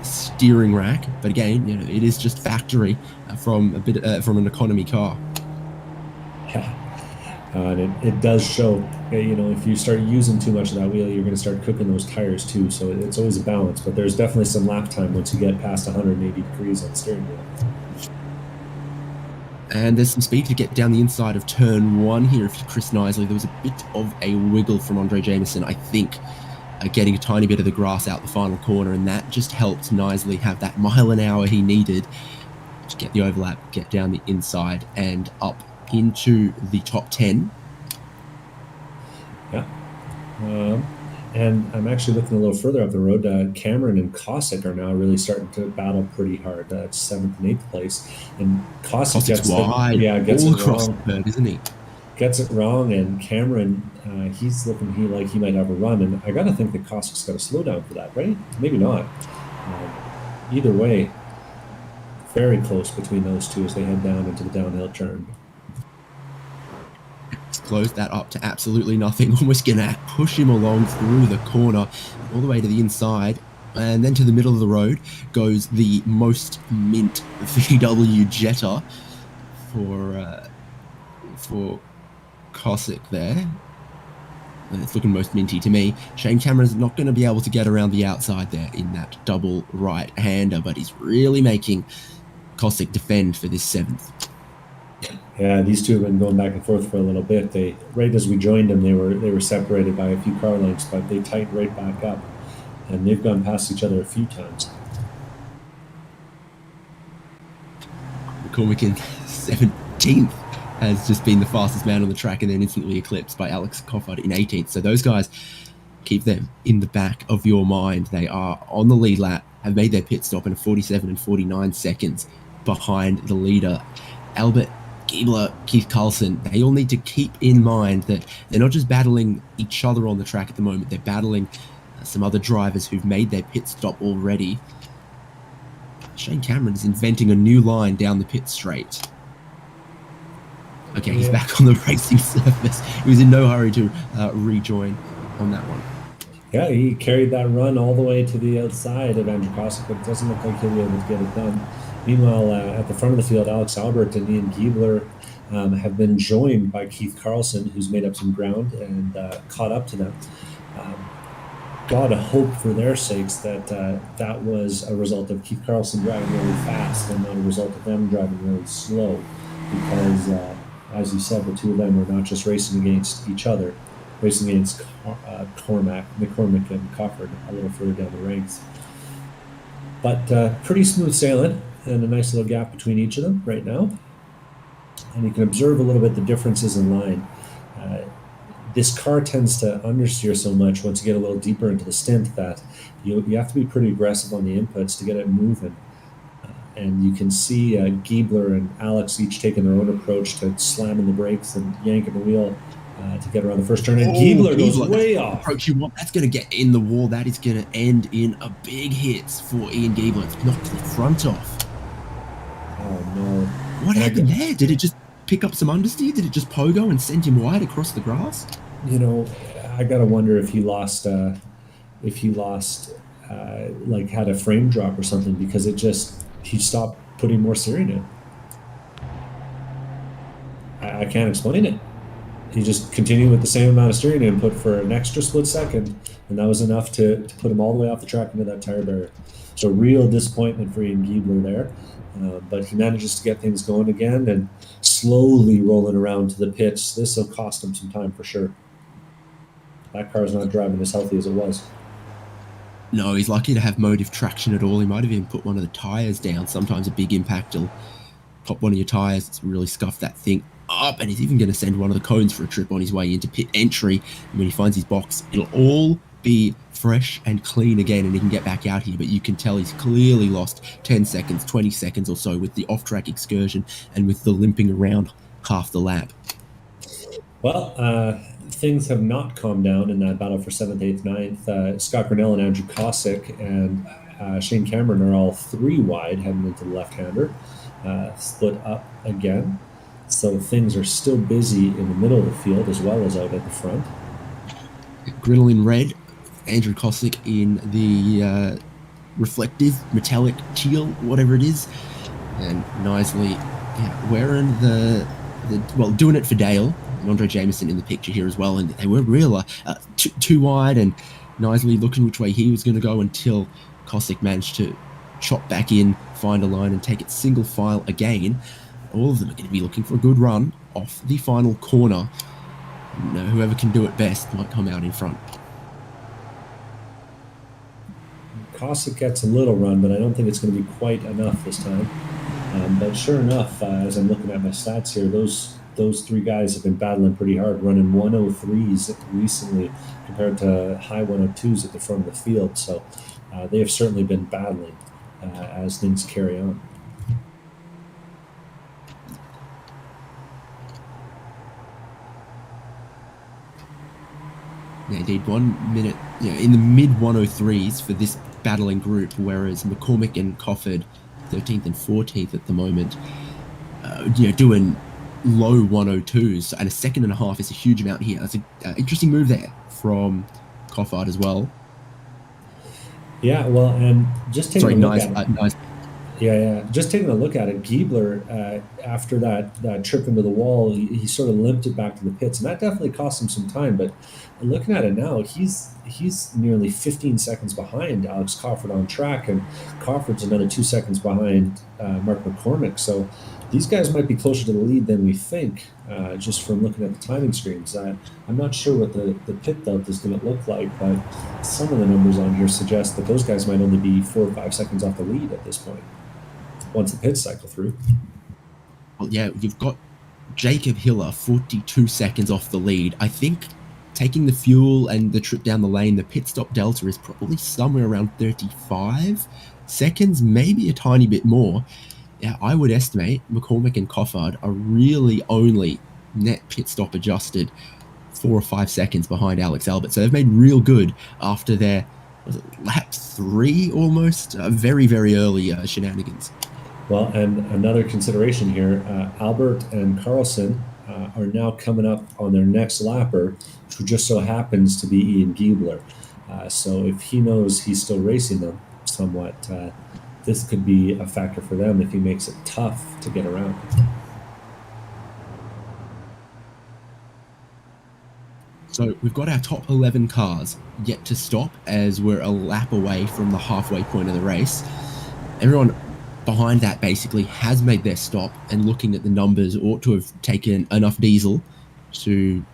steering rack, but again, it is just factory from an economy car. Yeah, and it does show. If you start using too much of that wheel, you're going to start cooking those tires too. So it's always a balance, but there's definitely some lap time once you get past 180 degrees on the steering wheel. And there's some speed to get down the inside of turn 1 here. If you're Chris Knisley, there was a bit of a wiggle from Andre Jameson, I think, getting a tiny bit of the grass out the final corner, and that just helped Knisley have that mile an hour he needed to get the overlap, get down the inside and up into the top 10. Yeah. And I'm actually looking a little further up the road. Cameron and Cossack are now really starting to battle pretty hard. That's 7th and 8th place. And Cossack gets wide, gets all it across wrong. the bird, isn't he? Gets it wrong, and Cameron, he's looking like he might have a run. And I got to think that Cossack's got to slow down for that, right? Maybe not. Either way, very close between those two as they head down into the downhill turn. Close that up to absolutely nothing. Almost gonna push him along through the corner all the way to the inside, and then to the middle of the road goes the most mint VW Jetta for Cossack there. And it's looking most minty to me. Shane Cameron's not going to be able to get around the outside there in that double right-hander, but he's really making Cossack defend for this 7th. Yeah, these two have been going back and forth for a little bit. Right as we joined them, they were separated by a few car lengths, but they tightened right back up, and they've gone past each other a few times. McCormick in 17th has just been the fastest man on the track, and then instantly eclipsed by Alex Coffard in 18th. So those guys, keep them in the back of your mind. They are on the lead lap, have made their pit stop in 47 and 49 seconds behind the leader, Albert Gilbert, Keith Carlson. They all need to keep in mind that they're not just battling each other on the track at the moment, they're battling some other drivers who've made their pit stop already. Shane Cameron is inventing a new line down the pit straight. Okay, he's back on the racing surface. He was in no hurry to rejoin on that one. Yeah, he carried that run all the way to the outside of Andrew Cossack, but it doesn't look like he'll be able to get it done. Meanwhile, at the front of the field, Alex Albert and Ian Gilbert have been joined by Keith Carlson, who's made up some ground and caught up to them. Gotta hope for their sakes that that was a result of Keith Carlson driving really fast and not a result of them driving really slow, because as you said, the two of them are not just racing against each other, racing against McCormick and Cofford a little further down the ranks. But pretty smooth sailing, and a nice little gap between each of them right now. And you can observe a little bit the differences in line. This car tends to understeer so much once you get a little deeper into the stint that you have to be pretty aggressive on the inputs to get it moving. And you can see Giebler and Alex each taking their own approach to slamming the brakes and yanking the wheel to get around the first turn. And Giebler goes way off. Approach you want, that's going to get in the wall. That is going to end in a big hit for Ian Giebler. It's knocked the front off. Oh, no. What happened there? Did it just pick up some understeer? Did it just pogo and send him wide across the grass? I gotta wonder if he lost, like had a frame drop or something, because he stopped putting more steering in. I can't explain it. He just continued with the same amount of steering input for an extra split second, and that was enough to put him all the way off the track into that tire barrier. So real disappointment for Ian Giebler there. But he manages to get things going again and slowly rolling around to the pits. This will cost him some time for sure. That car's not driving as healthy as it was. No, he's lucky to have motive traction at all. He might have even put one of the tires down. Sometimes a big impact will pop one of your tires. It's really scuffed that thing up, and he's even going to send one of the cones for a trip on his way into pit entry. And when he finds his box, it'll all be fresh and clean again, and he can get back out here. But you can tell he's clearly lost 10 seconds, 20 seconds or so with the off-track excursion and with the limping around half the lap. Well, things have not calmed down in that battle for 7th, 8th, 9th. Scott Grinnell and Andrew Cosick and Shane Cameron are all 3 wide heading into the left-hander, split up again. So things are still busy in the middle of the field as well as out at the front. Grinnell in red, Andrew Cosick in the reflective, metallic teal, whatever it is. And nicely wearing doing it for Dale. And Andre Jameson in the picture here as well. And they were real too wide, and nicely looking which way he was going to go until Cosick managed to chop back in, find a line and take it single file again. All of them are going to be looking for a good run off the final corner. And, whoever can do it best might come out in front. Cosick gets a little run, but I don't think it's going to be quite enough this time. But sure enough, as I'm looking at my stats here, those 3 guys have been battling pretty hard, running 103s recently compared to high 102s at the front of the field. So they have certainly been battling as things carry on. Yeah, indeed, 1 minute in the mid 103s for this battling group, whereas McCormick and Cofford, 13th and 14th at the moment, doing low 102s, and a second and a half is a huge amount here. That's an interesting move there from Coffard as well. Yeah, well, and just taking a look at it. Nice. Yeah. Just taking a look at it, Giebler, after that trip into the wall, he sort of limped it back to the pits, and that definitely cost him some time. But looking at it now, he's nearly 15 seconds behind Alex Cofford on track, and Cofford's another 2 seconds behind Mark McCormick. So these guys might be closer to the lead than we think, just from looking at the timing screens. I'm not sure what the pit delta is going to look like, but some of the numbers on here suggest that those guys might only be 4 or 5 seconds off the lead at this point, once the pits cycle through. Well, yeah, you've got Jacob Hiller 42 seconds off the lead. I think taking the fuel and the trip down the lane, the pit stop delta is probably somewhere around 35 seconds, maybe a tiny bit more. Yeah, I would estimate McCormick and Coffard are really only net pit stop adjusted 4 or 5 seconds behind Alex Albert. So they've made real good after their lap 3 almost, very, very early shenanigans. Well, and another consideration here, Albert and Carlson are now coming up on their next lapper, who just so happens to be Ian Giebler. So if he knows he's still racing them somewhat, this could be a factor for them if he makes it tough to get around. So we've got our top 11 cars yet to stop as we're a lap away from the halfway point of the race. Everyone behind that basically has made their stop, and looking at the numbers ought to have taken enough diesel to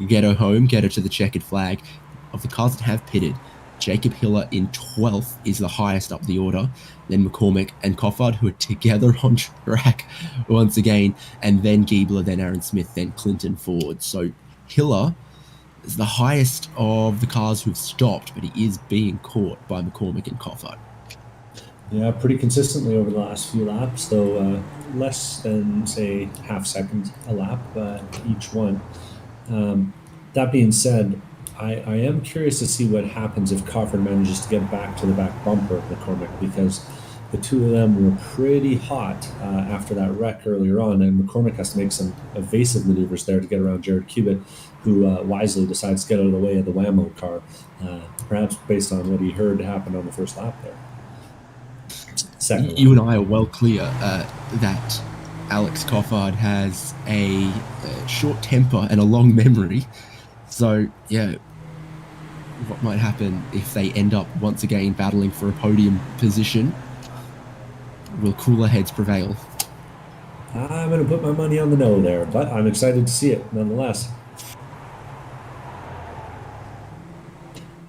get her home, get her to the checkered flag. Of the cars that have pitted, Jacob Hiller in 12th is the highest up the order, then McCormick and Coffard, who are together on track once again, and then Giebler, then Aaron Smith, then Clinton Ford. So Hiller is the highest of the cars who've stopped, but he is being caught by McCormick and Coffard. Yeah, pretty consistently over the last few laps, though less than, say, half second a lap each one. That being said, I am curious to see what happens if Cofford manages to get back to the back bumper of McCormick, because the two of them were pretty hot after that wreck earlier on, and McCormick has to make some evasive maneuvers there to get around Jared Cubitt, who wisely decides to get out of the way of the Whammo car, perhaps based on what he heard happened on the first lap there. You and I are well clear that Alex Coffard has a short temper and a long memory. So, yeah, what might happen if they end up once again battling for a podium position? Will cooler heads prevail? I'm going to put my money on the no there, but I'm excited to see it nonetheless.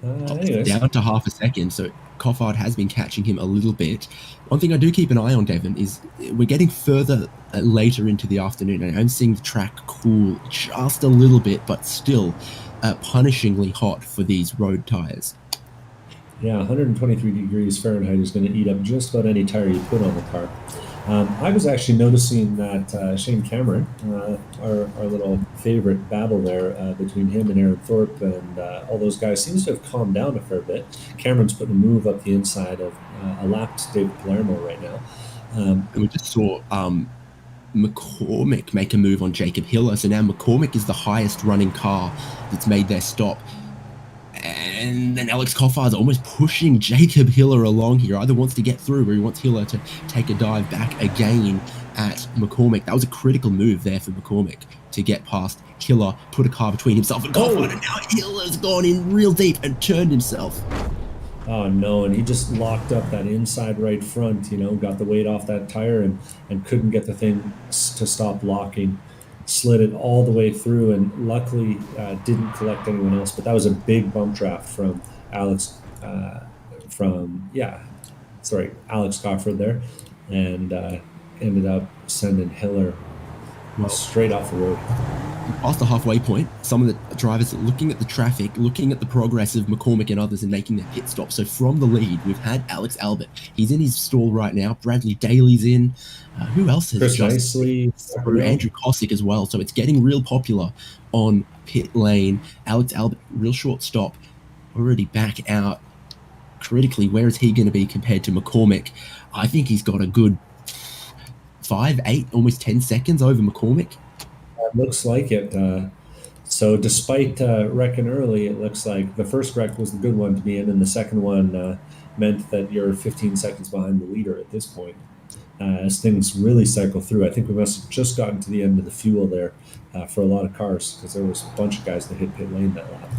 Anyways. Down to half a second, so Coffard has been catching him a little bit. One thing I do keep an eye on, Devon, is we're getting further later into the afternoon, and I'm seeing the track cool just a little bit, but still punishingly hot for these road tires. Yeah, 123 degrees Fahrenheit is going to eat up just about any tire you put on the car. I was actually noticing that Shane Cameron, our little favorite battle there between him and Aaron Thorpe and all those guys, seems to have calmed down a fair bit. Cameron's putting a move up the inside of a lapped David Palermo right now. And we just saw McCormick make a move on Jacob Hiller. So now McCormick is the highest running car that's made their stop. And then Alex Coffard's almost pushing Jacob Hiller along here. Either wants to get through or he wants Hiller to take a dive back again at McCormick. That was a critical move there for McCormick to get past Hiller, put a car between himself and Coffard, and now Hiller's gone in real deep and turned himself. Oh no, and he just locked up that inside right front, got the weight off that tire and couldn't get the thing to stop locking. Slid it all the way through and luckily didn't collect anyone else, but that was a big bump draft from Alex Coffard there, and ended up sending Hiller straight off the road. Past the halfway point, some of the drivers are looking at the traffic, looking at the progress of McCormick and others and making their pit stop. So from the lead, we've had Alex Albert. He's in his stall right now. Bradley Daly's in. Who else has Precisely. Andrew Cosick as well. So it's getting real popular on pit lane. Alex Albert, real short stop, already back out. Critically, where is he going to be compared to McCormick? I think he's got a good 5, 8, almost 10 seconds over McCormick. It looks like it. So despite wrecking early, it looks like the first wreck was the good one to be in, and the second one meant that you're 15 seconds behind the leader at this point. As things really cycle through, I think we must have just gotten to the end of the fuel there for a lot of cars, because there was a bunch of guys that hit pit lane that lap.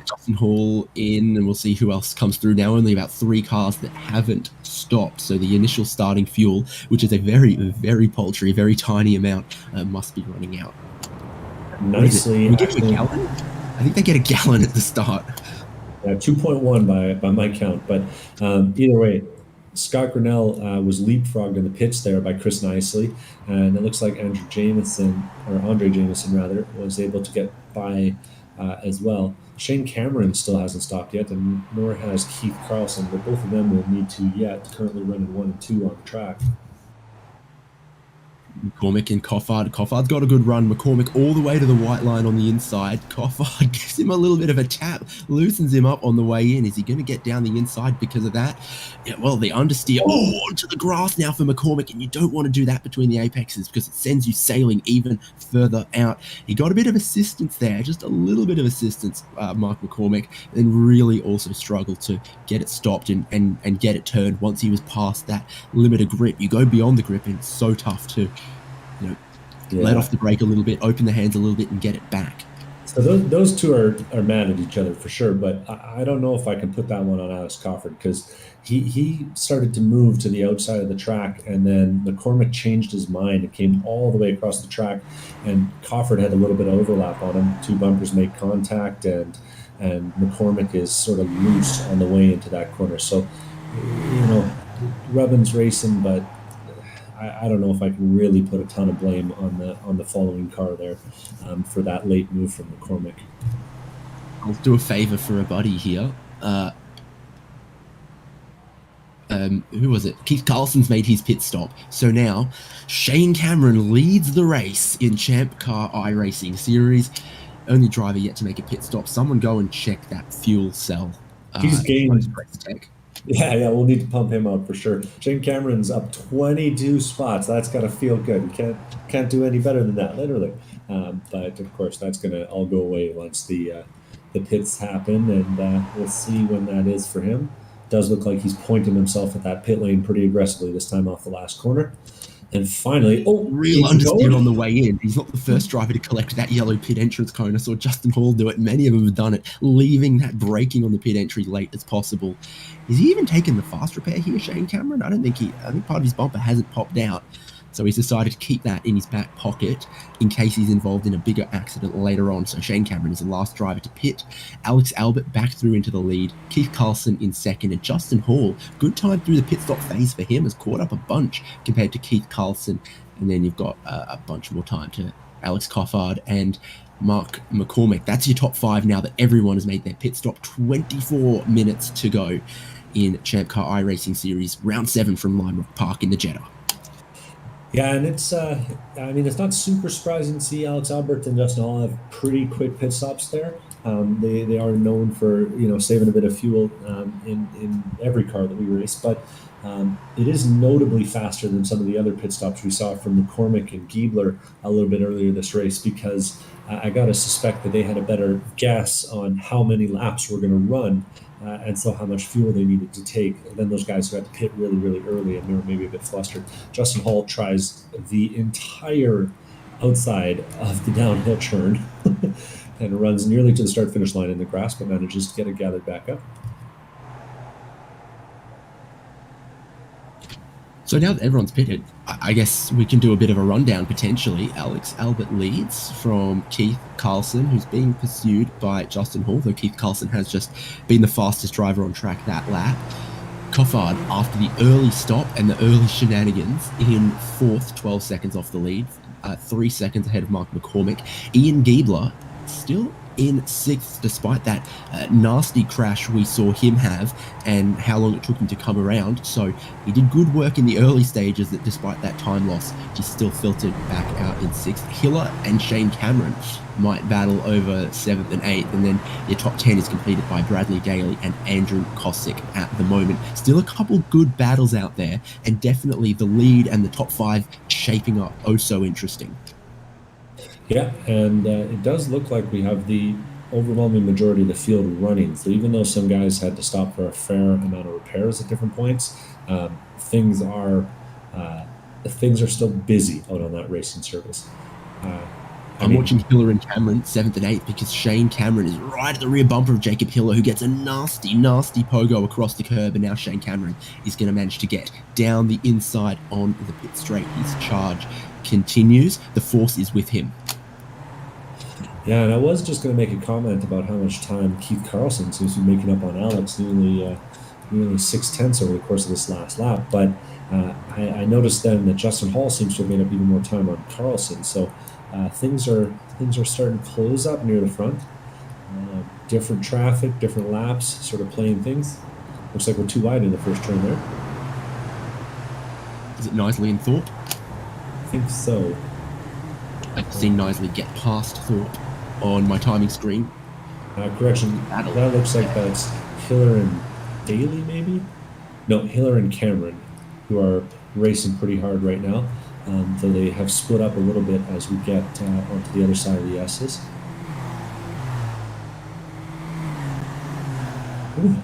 Justin Hall in, and we'll see who else comes through now. Only about 3 cars that haven't stopped, so the initial starting fuel, which is a very, very paltry, very tiny amount, must be running out. Nicely. We get a gallon? I think they get a gallon at the start. 2.1 by my count, but either way, Scott Grinnell was leapfrogged in the pits there by Chris Nicely, and it looks like Andre Jameson, was able to get by as well. Shane Cameron still hasn't stopped yet, and nor has Keith Carlson, but both of them will need to yet, currently running 1 and 2 on the track. McCormick and Coffard. Coffard's got a good run. McCormick all the way to the white line on the inside. Coffard gives him a little bit of a tap, loosens him up on the way in. Is he going to get down the inside because of that? Yeah, well, the understeer onto the grass now for McCormick, and you don't want to do that between the apexes because it sends you sailing even further out. He got a bit of assistance there, just a little bit of assistance, Mark McCormick, and really also struggled to get it stopped and get it turned once he was past that limit of grip. You go beyond the grip, and it's so tough to let off the brake a little bit, open the hands a little bit, and get it back. So those two are mad at each other for sure, but I don't know if I can put that one on Alex Coffard, because he started to move to the outside of the track, and then McCormick changed his mind and came all the way across the track, and Coffard had a little bit of overlap on him. 2 bumpers make contact, and McCormick is sort of loose on the way into that corner. So, Rubbin's racing, but I don't know if I can really put a ton of blame on the following car there for that late move from McCormick. I'll do a favor for a buddy here. Who was it? Keith Carlson's made his pit stop. So now Shane Cameron leads the race in ChampCar iRacing Series. Only driver yet to make a pit stop. Someone go and check that fuel cell. He's gained Yeah, we'll need to pump him up for sure. Shane Cameron's up 22 spots. That's got to feel good. You can't do any better than that, literally. But of course, that's going to all go away once the pits happen, and we'll see when that is for him. Does look like he's pointing himself at that pit lane pretty aggressively this time off the last corner. And finally, Real understeer on the way in. He's not the first driver to collect that yellow pit entrance cone. I saw Justin Hall do it. Many of them have done it, leaving that braking on the pit entry late as possible. Is he even taking the fast repair here, Shane Cameron? I think part of his bumper hasn't popped out. So he's decided to keep that in his back pocket in case he's involved in a bigger accident later on. So Shane Cameron is the last driver to pit. Alex Albert back through into the lead. Keith Carlson in second. And Justin Hall, good time through the pit stop phase for him, has caught up a bunch compared to Keith Carlson. And then you've got a bunch more time to Alex Coffard and Mark McCormick. That's your top five now that everyone has made their pit stop. 24 minutes to go in ChampCar iRacing Series, round 7 from Lime Rock Park in the Jeddah. Yeah, and it's it's not super surprising to see Alex Albert and Justin Hall have pretty quick pit stops there. They are known for saving a bit of fuel in every car that we race, but it is notably faster than some of the other pit stops we saw from McCormick and Gilbert a little bit earlier this race, because I got to suspect that they had a better guess on how many laps we're going to run. And so how much fuel they needed to take than those guys who had to pit really, really early, and they were maybe a bit flustered. Justin Hall tries the entire outside of the downhill turn and runs nearly to the start-finish line in the grass, but manages to get it gathered back up. So now that everyone's pitted, I guess we can do a bit of a rundown potentially. Alex Albert leads from Keith Carlson, who's being pursued by Justin Hall, though Keith Carlson has just been the fastest driver on track that lap. Coffard, after the early stop and the early shenanigans, in fourth, 12 seconds off the lead, 3 seconds ahead of Mark McCormick. Ian Giebler still in sixth, despite that nasty crash we saw him have and how long it took him to come around. So he did good work in the early stages, that despite that time loss, he still filtered back out in sixth. Hiller and Shane Cameron might battle over seventh and eighth, and then your top 10 is completed by Bradley Daly and Andrew Kosick at the moment. Still a couple good battles out there, and definitely the lead and the top 5 shaping up oh so interesting. Yeah, and it does look like we have the overwhelming majority of the field running. So even though some guys had to stop for a fair amount of repairs at different points, things are still busy out on that racing service. I'm watching Hiller and Cameron 7th and 8th, because Shane Cameron is right at the rear bumper of Jacob Hiller, who gets a nasty pogo across the curb, and now Shane Cameron is going to manage to get down the inside on the pit straight. His charge continues. The force is with him. Yeah, and I was just going to make a comment about how much time Keith Carlson seems to be making up on Alex, nearly 6/10 over the course of this last lap. But I noticed then that Justin Hall seems to have made up even more time on Carlson. So things are starting to close up near the front. Different traffic, different laps, sort of playing things. Looks like we're too wide in the first turn there. Is it Knisley and Thorpe? I think so. I've seen Knisley get past Thorpe on my timing screen. Correction, that looks like that's Hiller and Daly, maybe? No, Hiller and Cameron, who are racing pretty hard right now. Though they have split up a little bit as we get onto the other side of the S's. Ooh.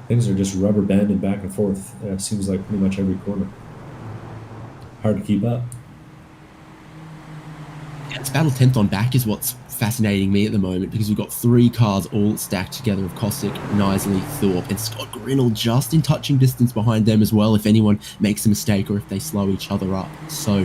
Things are just rubber banding back and forth. Seems like pretty much every corner. Hard to keep up. Yeah, it's battle 10th on back is what's fascinating me at the moment, because we've got 3 cars all stacked together of Kosick, Knisley, Thorpe, and Scott Grinnell just in touching distance behind them as well, if anyone makes a mistake or if they slow each other up. So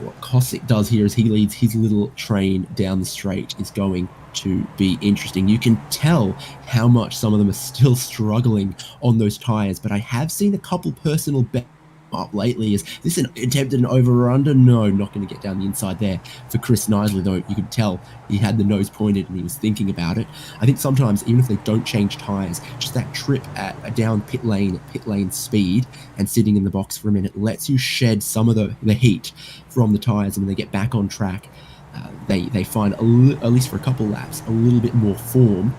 what Kosick does here is he leads his little train down the straight is going to be interesting. You can tell how much some of them are still struggling on those tires, but I have seen a couple personal bets up lately. Is this an attempted an over or under? No, not going to get down the inside there for Chris Knisley, though. You could tell he had the nose pointed and he was thinking about it. I think sometimes, even if they don't change tires, just that trip at a down pit lane speed and sitting in the box for a minute lets you shed some of the heat from the tires, and when they get back on track, they find, at least for a couple laps, a little bit more form.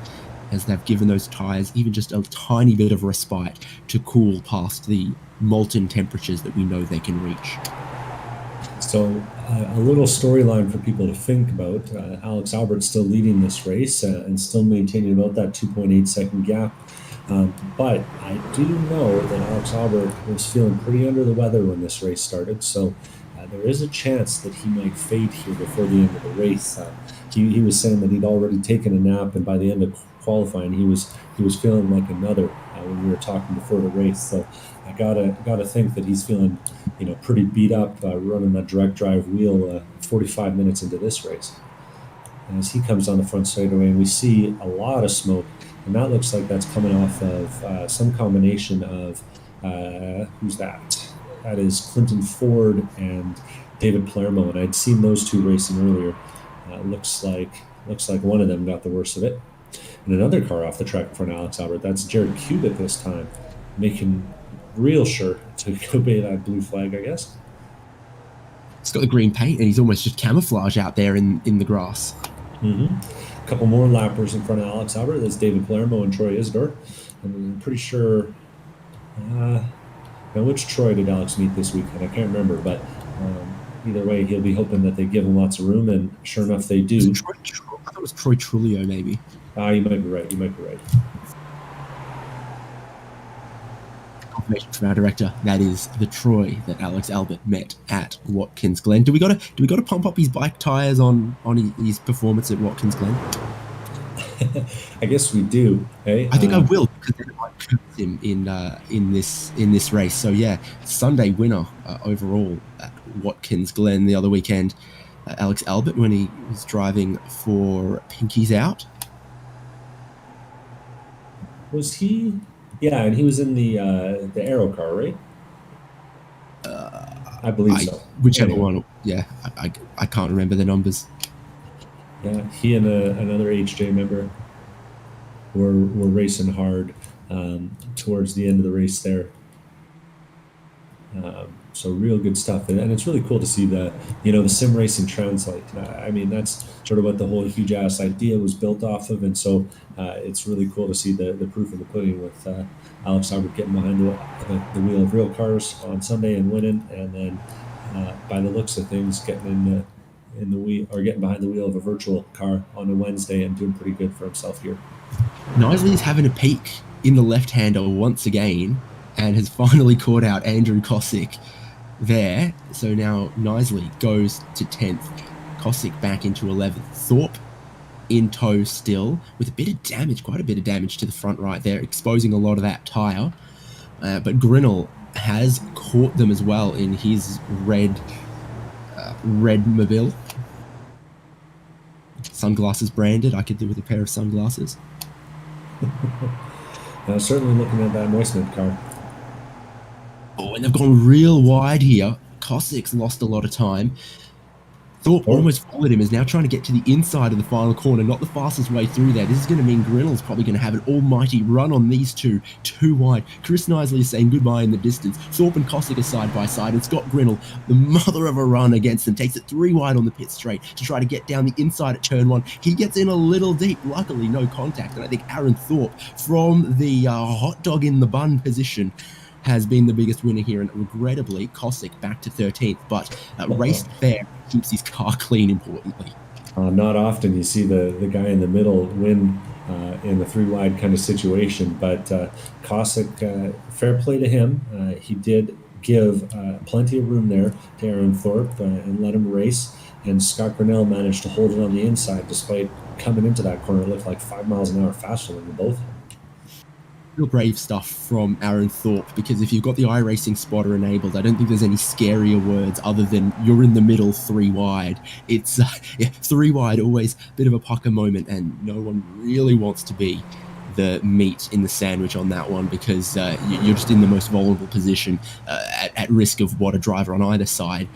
as they've given those tyres even just a tiny bit of respite to cool past the molten temperatures that we know they can reach. So a little storyline for people to think about. Alex Albert's still leading this race and still maintaining about that 2.8 second gap. But I do know that Alex Albert was feeling pretty under the weather when this race started. So there is a chance that he might fade here before the end of the race. He was saying that he'd already taken a nap, and by the end of qualifying, he was feeling like another when we were talking before the race. So I gotta think that he's feeling, pretty beat up running that direct drive wheel 45 minutes into this race. As he comes on the front straightaway, and we see a lot of smoke, and that looks like that's coming off of some combination of who's that? That is Clinton Ford and David Palermo, and I'd seen those two racing earlier. Looks like one of them got the worst of it. And another car off the track in front of Alex Albert. That's Jared Cubitt this time, making real sure to obey that blue flag, I guess. He's got the green paint, and he's almost just camouflage out there in the grass. A couple more lappers in front of Alex Albert. That's David Palermo and Troy Isidore. And I'm pretty sure... now, which Troy did Alex meet this weekend? I can't remember, but either way, he'll be hoping that they give him lots of room, and sure enough, they do. I thought it was Troy Trulio, maybe. You might be right. Confirmation from our director. That is the Troy that Alex Albert met at Watkins Glen. Do we got to pump up his bike tires on his performance at Watkins Glen? I guess we do. Hey, I think I will, because then it might curse him in this race. So yeah, Sunday winner overall at Watkins Glen the other weekend. Alex Albert, when he was driving for Pinkies Out. Was he? Yeah, and he was in the Aero car, right? I believe so. Whichever one. Yeah, I can't remember the numbers. Yeah, he and another HJ member were racing hard towards the end of the race there. So real good stuff, and it's really cool to see the sim racing translate. I mean, that's sort of what the whole huge ass idea was built off of, and so it's really cool to see the proof of the pudding with Alex Albert getting behind the wheel of real cars on Sunday and winning, and then by the looks of things, getting getting behind the wheel of a virtual car on a Wednesday and doing pretty good for himself here. Knisley's having a peek in the left-hander once again, and has finally caught out Andrew Kosick there. So now Knisley goes to 10th, Kosick back into 11th. Thorpe in tow still, with quite a bit of damage to the front right there, exposing a lot of that tyre. But Grinnell has caught them as well in his red mobile. Sunglasses branded. I could do with a pair of sunglasses. Certainly looking at that moistment car. Oh, and they've gone real wide here. Kosick's lost a lot of time. Thorpe almost followed him, is now trying to get to the inside of the final corner, not the fastest way through there. This is going to mean Grinnell's probably going to have an almighty run on these two, too wide. Chris Knisley is saying goodbye in the distance. Thorpe and Kosick are side by side, and Scott Grinnell, the mother of a run against them, takes it 3 wide on the pit straight to try to get down the inside at turn 1. He gets in a little deep, luckily no contact, and I think Aaron Thorpe from the hot dog in the bun position has been the biggest winner here, and regrettably, Kosick back to 13th, but raced fair, keeps his car clean, importantly. Not often you see the guy in the middle win in the 3 wide kind of situation, but Kosick, fair play to him. He did give plenty of room there to Aaron Thorpe and let him race, and Scott Grinnell managed to hold it on the inside despite coming into that corner. It looked like 5 miles an hour faster than both. Real brave stuff from Aaron Thorpe, because if you've got the iRacing spotter enabled, I don't think there's any scarier words other than you're in the middle 3 wide. It's 3 wide, always a bit of a pucker moment, and no one really wants to be the meat in the sandwich on that one, because you're just in the most vulnerable position at risk of what a driver on either side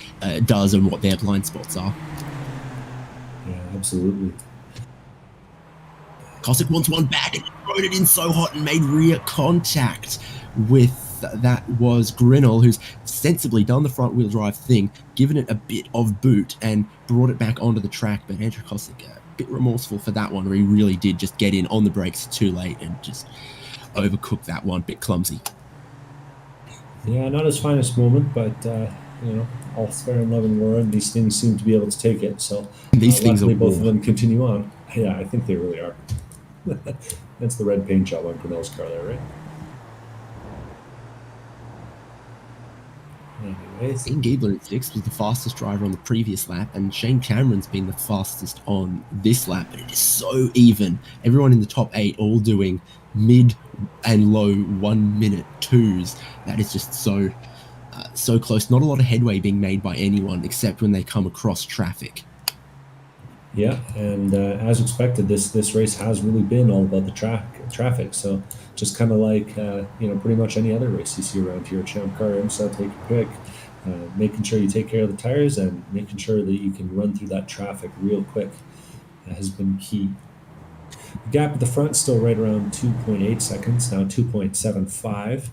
does and what their blind spots are. Yeah, absolutely. Kosick wants one back and thrown it in so hot and made rear contact with, that was Grinnell, who's sensibly done the front wheel drive thing, given it a bit of boot and brought it back onto the track. But Andrew Kosick bit remorseful for that one, where he really did just get in on the brakes too late and just overcook that one, bit clumsy. Yeah, not his finest moment, but all fair in love and war, and these things seem to be able to take it. So These things are luckily, both of war. them continue on. Yeah, I think they really are. That's the red paint job on Brunel's car there, right? Anyways, Ian Gilbert in 6th was the fastest driver on the previous lap, and Shane Cameron's been the fastest on this lap, but it is so even. Everyone in the top 8 all doing mid and low 1 minute 2s. That is just so close. Not a lot of headway being made by anyone except when they come across traffic. yeah, and as expected, this race has really been all about the traffic. So just kind of like pretty much any other race you see around here, ChampCar, IMSA, take a pick, making sure you take care of the tires and making sure that you can run through that traffic real quick has been key. The gap at the front still right around 2.8 seconds, now 2.75.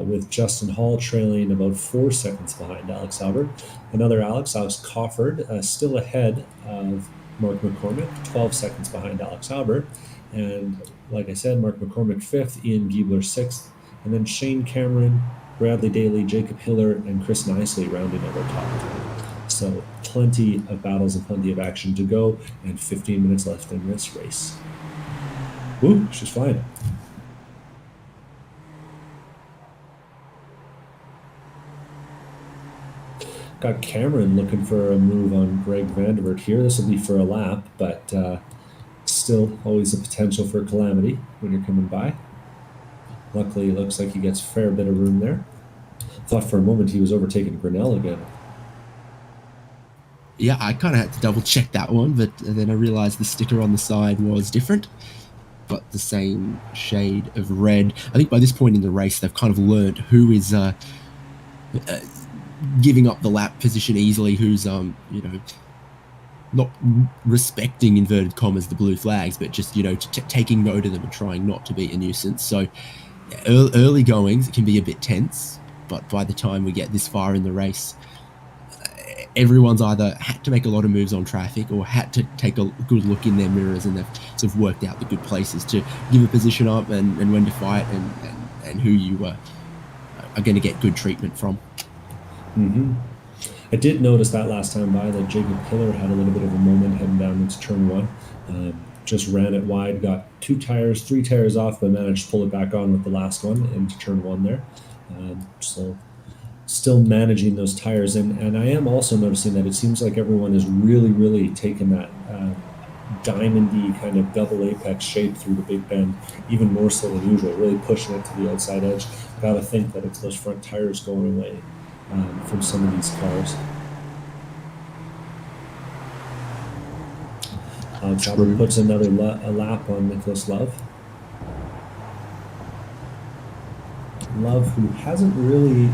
With Justin Hall trailing about 4 seconds behind Alex Albert. Another Alex Cofford, still ahead of Mark McCormick, 12 seconds behind Alex Albert. And like I said, Mark McCormick 5th, Ian Gilbert 6th, and then Shane Cameron, Bradley Daly, Jacob Hiller, and Chris Nicely rounding out our top 10. So plenty of battles and plenty of action to go, and 15 minutes left in this race. Woo, she's flying. Got Cameron looking for a move on Greg Vandervert here. This will be for a lap, but still always a potential for calamity when you're coming by. Luckily, it looks like he gets a fair bit of room there. Thought for a moment he was overtaking Grinnell again. Yeah, I kind of had to double check that one, but then I realized the sticker on the side was different, but the same shade of red. I think by this point in the race, they've kind of learned who is giving up the lap position easily, who's not respecting, inverted commas, the blue flags, but just taking note of them and trying not to be a nuisance. So early goings, it can be a bit tense, but by the time we get this far in the race, everyone's either had to make a lot of moves on traffic or had to take a good look in their mirrors, and they've sort of worked out the good places to give a position up and when to fight and who you are going to get good treatment from. Mm-hmm. I did notice that last time by that Jacob Hiller had a little bit of a moment heading down into turn 1. Just ran it wide, got 3 tires off, but managed to pull it back on with the last one into turn 1 there. So still managing those tires. And I am also noticing that it seems like everyone is really, really taking that diamondy kind of double apex shape through the Big Bend, even more so than usual, really pushing it to the outside edge. Gotta think that it's those front tires going away from some of these cars. Albert puts another a lap on Nicholas Love. Love, who hasn't really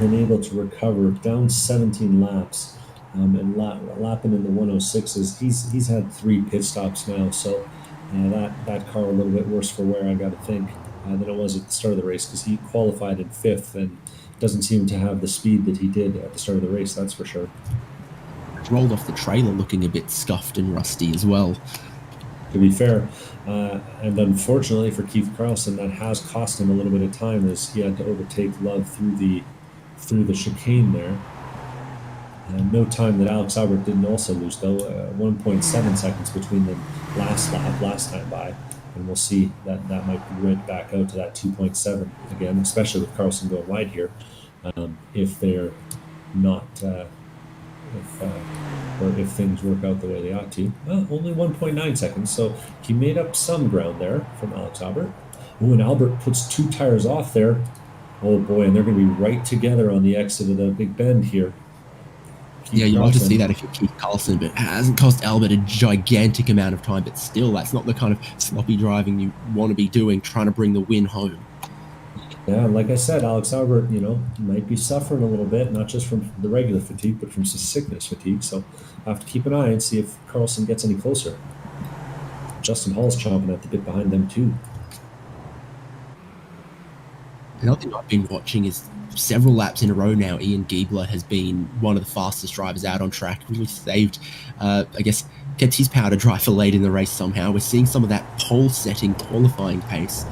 been able to recover, down 17 laps and lapping in the 106s. He's had 3 pit stops now, so that car a little bit worse for wear, I got to think, than it was at the start of the race, because he qualified in 5th and doesn't seem to have the speed that he did at the start of the race, that's for sure. Rolled off the trailer looking a bit scuffed and rusty as well. To be fair, and unfortunately for Keith Carlson, that has cost him a little bit of time, as he had to overtake Love through the chicane there. No time that Alex Albert didn't also lose, though. 1.7 seconds between them last time by, and we'll see that might be right back out to that 2.7 again, especially with Carlson going wide here, if they're not. If things work out the way they ought to. Well, only 1.9 seconds, so he made up some ground there from Alex Albert. Oh, and Albert puts 2 tires off there. Oh boy, and they're going to be right together on the exit of the Big Bend here. You love to see that if you're Keith Carlson, but it hasn't cost Albert a gigantic amount of time, but still, that's not the kind of sloppy driving you want to be doing, trying to bring the win home. Yeah, like I said, Alex Albert, might be suffering a little bit, not just from the regular fatigue, but from sickness fatigue. So I have to keep an eye and see if Carlson gets any closer. Justin Hall's chomping at the bit behind them too. Another thing I've been watching is several laps in a row now, Ian Gilbert has been one of the fastest drivers out on track, really saved, kept his powder dry for late in the race somehow. We're seeing some of that pole-setting qualifying pace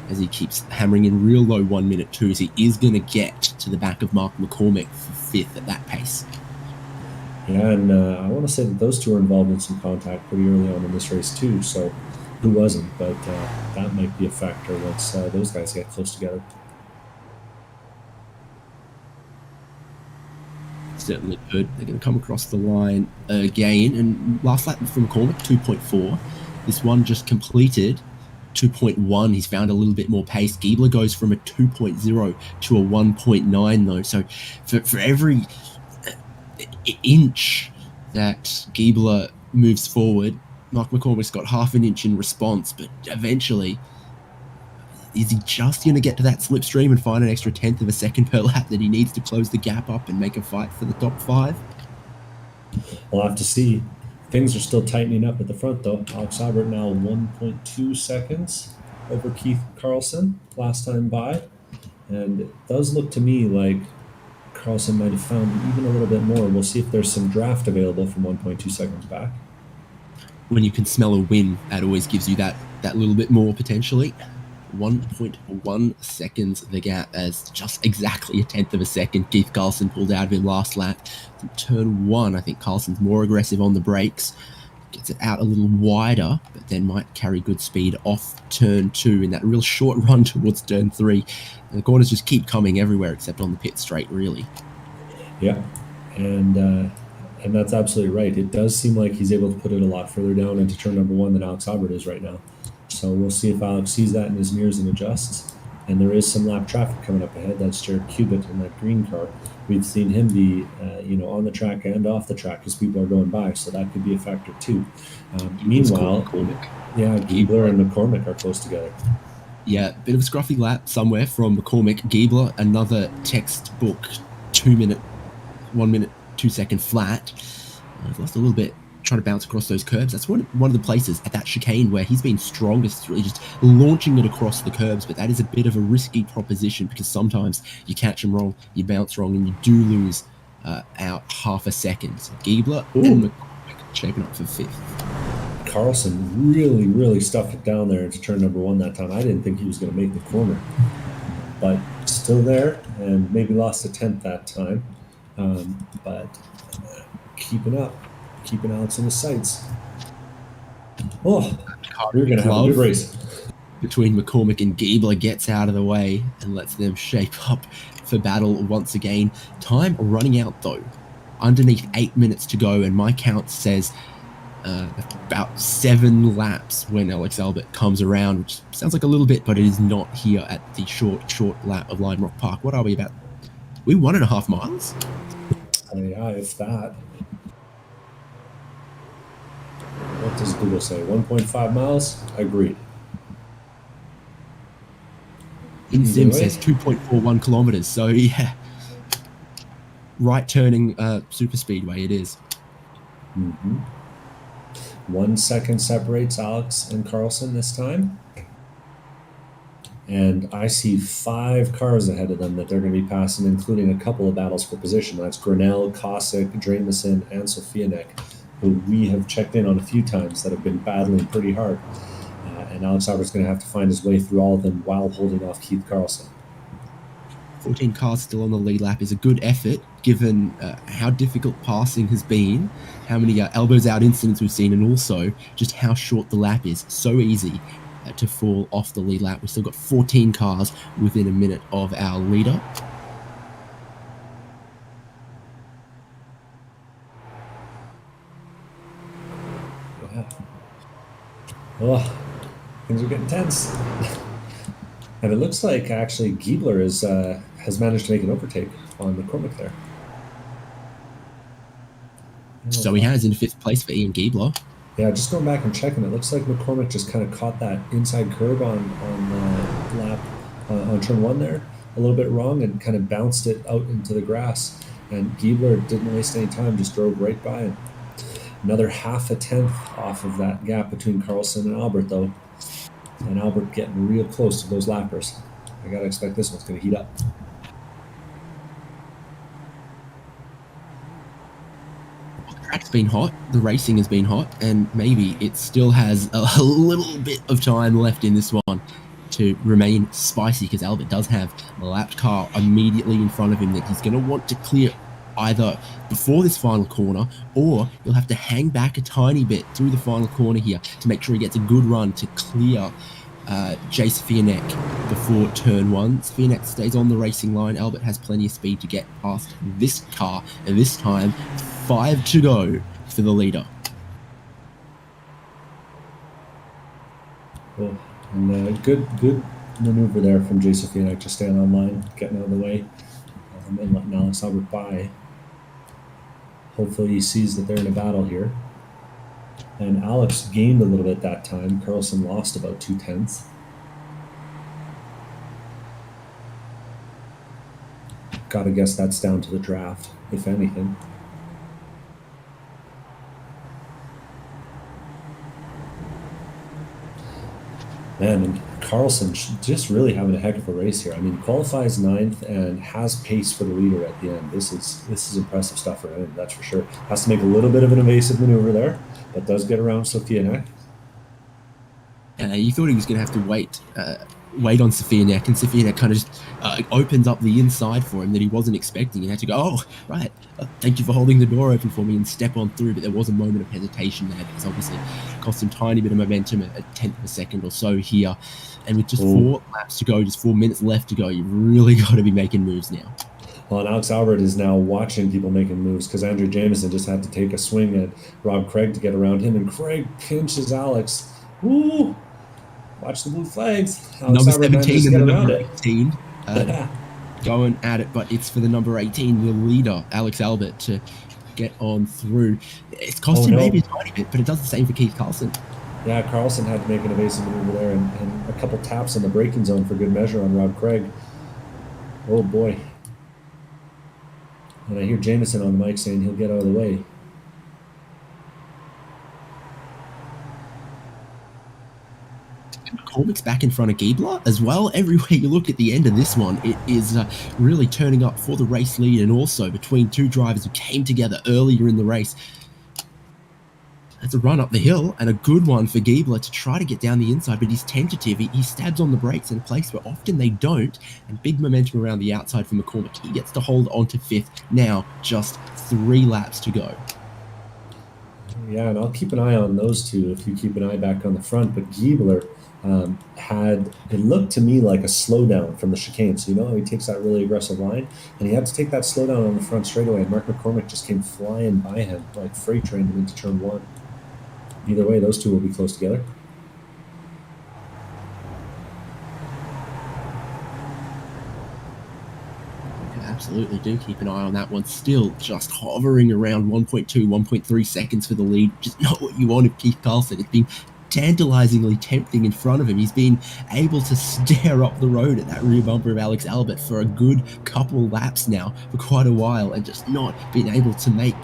as he keeps hammering in real low 1 minute 2s. He is going to get to the back of Mark McCormick for 5th at that pace. Yeah, and I want to say that those two are involved in some contact pretty early on in this race too, so who wasn't? But that might be a factor once those guys get close together. Certainly good. They're going to come across the line again. And last lap from McCormick, 2.4. This one just completed 2.1. He's found a little bit more pace. Gilbert goes from a 2.0 to a 1.9 though. So for every inch that Gilbert moves forward, Mark McCormick's got half an inch in response, but eventually, is he just going to get to that slipstream and find an extra 1/10 of a second per lap that he needs to close the gap up and make a fight for the top 5? We'll have to see. Things are still tightening up at the front, though. Alex Albert now 1.2 seconds over Keith Carlson last time by. And it does look to me like Carlson might have found even a little bit more. We'll see if there's some draft available from 1.2 seconds back. When you can smell a win, that always gives you that little bit more potentially. 1.1 seconds the gap, as just exactly a 1/10 of a second Keith Carlson pulled out of him last lap. Turn 1, I think Carlson's more aggressive on the brakes, gets it out a little wider, but then might carry good speed off turn 2 in that real short run towards turn 3. And the corners just keep coming everywhere except on the pit straight, really. Yeah, and that's absolutely right. It does seem like he's able to put it a lot further down into turn number 1 than Alex Albert is right now. So we'll see if Alex sees that in his mirrors and adjusts. And there is some lap traffic coming up ahead. That's Jared Gilbert in that green car. We've seen him be, on the track and off the track as people are going by, so that could be a factor too. Meanwhile, Gilbert and McCormick are close together. Yeah, bit of a scruffy lap somewhere from McCormick. Gilbert, another textbook 1 minute 2 second flat. I've lost a little bit trying to bounce across those curbs. That's one of the places at that chicane where he's been strongest, really just launching it across the curbs. But that is a bit of a risky proposition because sometimes you catch him wrong, you bounce wrong, and you do lose out half a second. So Gilbert and McCormick shaping up for 5th. Carlson really, really stuffed it down there into turn number 1 that time. I didn't think he was going to make the corner, but still there, and maybe lost a 1/10 that time. But keeping Alex in the sights. Oh, we're going to have a good race. Between McCormick and Gilbert gets out of the way and lets them shape up for battle once again. Time running out, though. Underneath 8 minutes to go, and my count says about 7 laps when Alex Albert comes around, which sounds like a little bit, but it is not here at the short lap of Lime Rock Park. What are we about? We 1.5 miles? Yeah, if that. What does Google say? 1.5 miles? Agreed. In Sim says 2.41 kilometers. So yeah, right turning super speedway it is. 1 second separates Alex and Carlson this time. And I see 5 cars ahead of them that they're going to be passing, including a couple of battles for position. That's Grinnell, Cossack, Drameson, and Sofianek, who we have checked in on a few times that have been battling pretty hard. And Alex Albert's going to have to find his way through all of them while holding off Keith Carlson. 14 cars still on the lead lap is a good effort, given how difficult passing has been, how many elbows out incidents we've seen, and also just how short the lap is. So easy to fall off the lead lap. We've still got 14 cars within a minute of our leader. Yeah. Oh, things are getting tense. And it looks like actually Gilbert has managed to make an overtake on McCormick there. So he has in 5th place for Ian Gilbert. Yeah, just going back and checking, it looks like McCormick just kind of caught that inside curb on lap on turn 1 there a little bit wrong and kind of bounced it out into the grass. And Gilbert didn't waste any time, just drove right by him. Another half a 1/10 off of that gap between Carlson and Albert, though. And Albert getting real close to those lappers. I got to expect this one's going to heat up. The track's been hot, the racing has been hot, and maybe it still has a little bit of time left in this one to remain spicy, because Albert does have a lapped car immediately in front of him that he's going to want to clear either before this final corner, or he'll have to hang back a tiny bit through the final corner here to make sure he gets a good run to clear Jay Safianek before turn 1. Safianek stays on the racing line. Albert has plenty of speed to get past this car, and this time 5 to go for the leader. Cool. And good maneuver there from Jay Safianek, just staying on line, getting out of the way, and letting Alex Albert by. Hopefully he sees that they're in a battle here. And Alex gained a little bit that time. Carlson lost about 2/10. Gotta guess that's down to the draft, if anything. Man, and Carlson just really having a heck of a race here. I mean, qualifies 9th and has pace for the leader at the end. This is impressive stuff for him, that's for sure. Has to make a little bit of an evasive maneuver there, but does get around Safianek. You thought he was going to have to wait on Safianek, and Safianek kind of just opens up the inside for him that he wasn't expecting. He had to go, oh, right, thank you for holding the door open for me, and step on through. But there was a moment of hesitation there, because obviously it cost him a tiny bit of momentum, a 10th of a second or so here. And with just 4 laps to go, just 4 minutes left to go, you've really got to be making moves now. Well, and Alex Albert is now watching people making moves, because Andrew Jameson just had to take a swing at Rob Craig to get around him, and Craig pinches Alex. Woo! Watch the blue flags. Alex Number Albert 17 and the number it. 18 going at it, but it's for the number 18, the leader, Alex Albert, to get on through. It's cost him maybe a tiny bit, but it does the same for Keith Carlson. Yeah, Carlson had to make an evasive maneuver there, and a couple taps in the braking zone for good measure on Rob Craig. Oh boy. And I hear Jameson on the mic saying he'll get out of the way. McCormick's back in front of Gilbert as well. Everywhere you look at the end of this one, it is really turning up for the race lead, and also between two drivers who came together earlier in the race. That's a run up the hill, and a good one for Gilbert to try to get down the inside, but he's tentative. He stabs on the brakes in a place where often they don't, and big momentum around the outside for McCormick. He gets to hold on to 5th. Now just 3 laps to go. Yeah, and I'll keep an eye on those two if you keep an eye back on the front. But Gilbert had, it looked to me like a slowdown from the chicane. So you know how he takes that really aggressive line, and he had to take that slowdown on the front straightaway, and Mark McCormick just came flying by him, like freight trained him into turn 1. Either way, those two will be close together. Absolutely do keep an eye on that one. Still just hovering around 1.2, 1.3 seconds for the lead. Just not what you want of Keith Carlson. It's been tantalizingly tempting in front of him. He's been able to stare up the road at that rear bumper of Alex Albert for a good couple laps now, for quite a while, and just not been able to make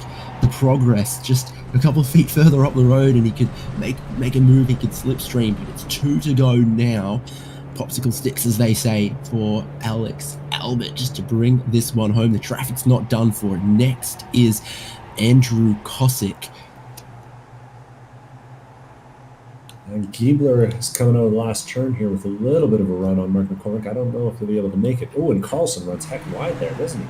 the progress. Just a couple of feet further up the road and he could make a move, he could slipstream, but it's 2 to go now. Popsicle sticks, as they say, for Alex Albert, just to bring this one home. The traffic's not done for. Next is Andrew Kosick. And Gilbert is coming out of the last turn here with a little bit of a run on Mark McCormick. I don't know if he'll be able to make it. Oh, and Carlson runs heck wide there, doesn't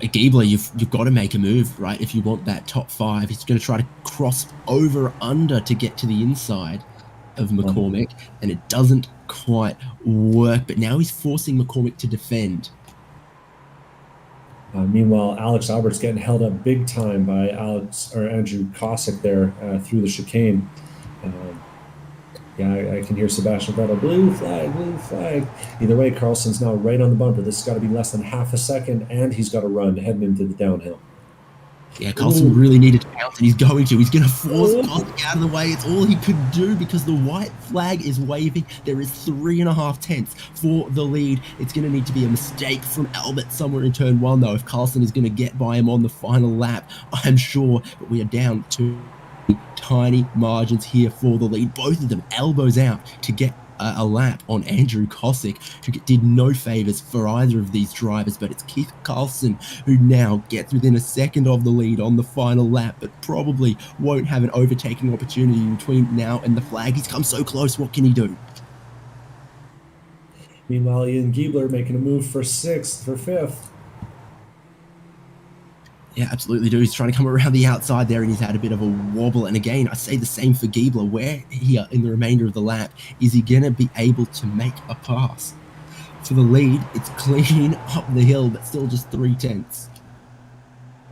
he? Gilbert, you've got to make a move, right? If you want that top 5, he's going to try to cross over under to get to the inside of McCormick, and it doesn't quite work. But now he's forcing McCormick to defend. Meanwhile, Alex Albert's getting held up big time by Andrew Kosick there through the chicane. Yeah, I can hear Sebastian Vettel, blue flag, blue flag. Either way, Carlson's now right on the bumper. This has got to be less than half a second, and he's got to run heading into the downhill. Yeah, Carlson really needed to bounce, and he's going to. He's going to force Kosick out of the way. It's all he could do because the white flag is waving. There is 3.5 tenths for the lead. It's going to need to be a mistake from Albert somewhere in turn 1, though, if Carlson is going to get by him on the final lap, I'm sure. But we are down to tiny margins here for the lead. Both of them elbows out to get a lap on Andrew Kosick, who did no favours for either of these drivers, but it's Keith Carlson who now gets within a second of the lead on the final lap, but probably won't have an overtaking opportunity between now and the flag. He's come so close. What can he do? Meanwhile, Ian Gilbert making a move for fifth. Yeah, absolutely, dude. He's trying to come around the outside there, and he's had a bit of a wobble. And again, I say the same for Giebler. Where here in the remainder of the lap is he going to be able to make a pass? For the lead, it's clean up the hill, but still just 3/10.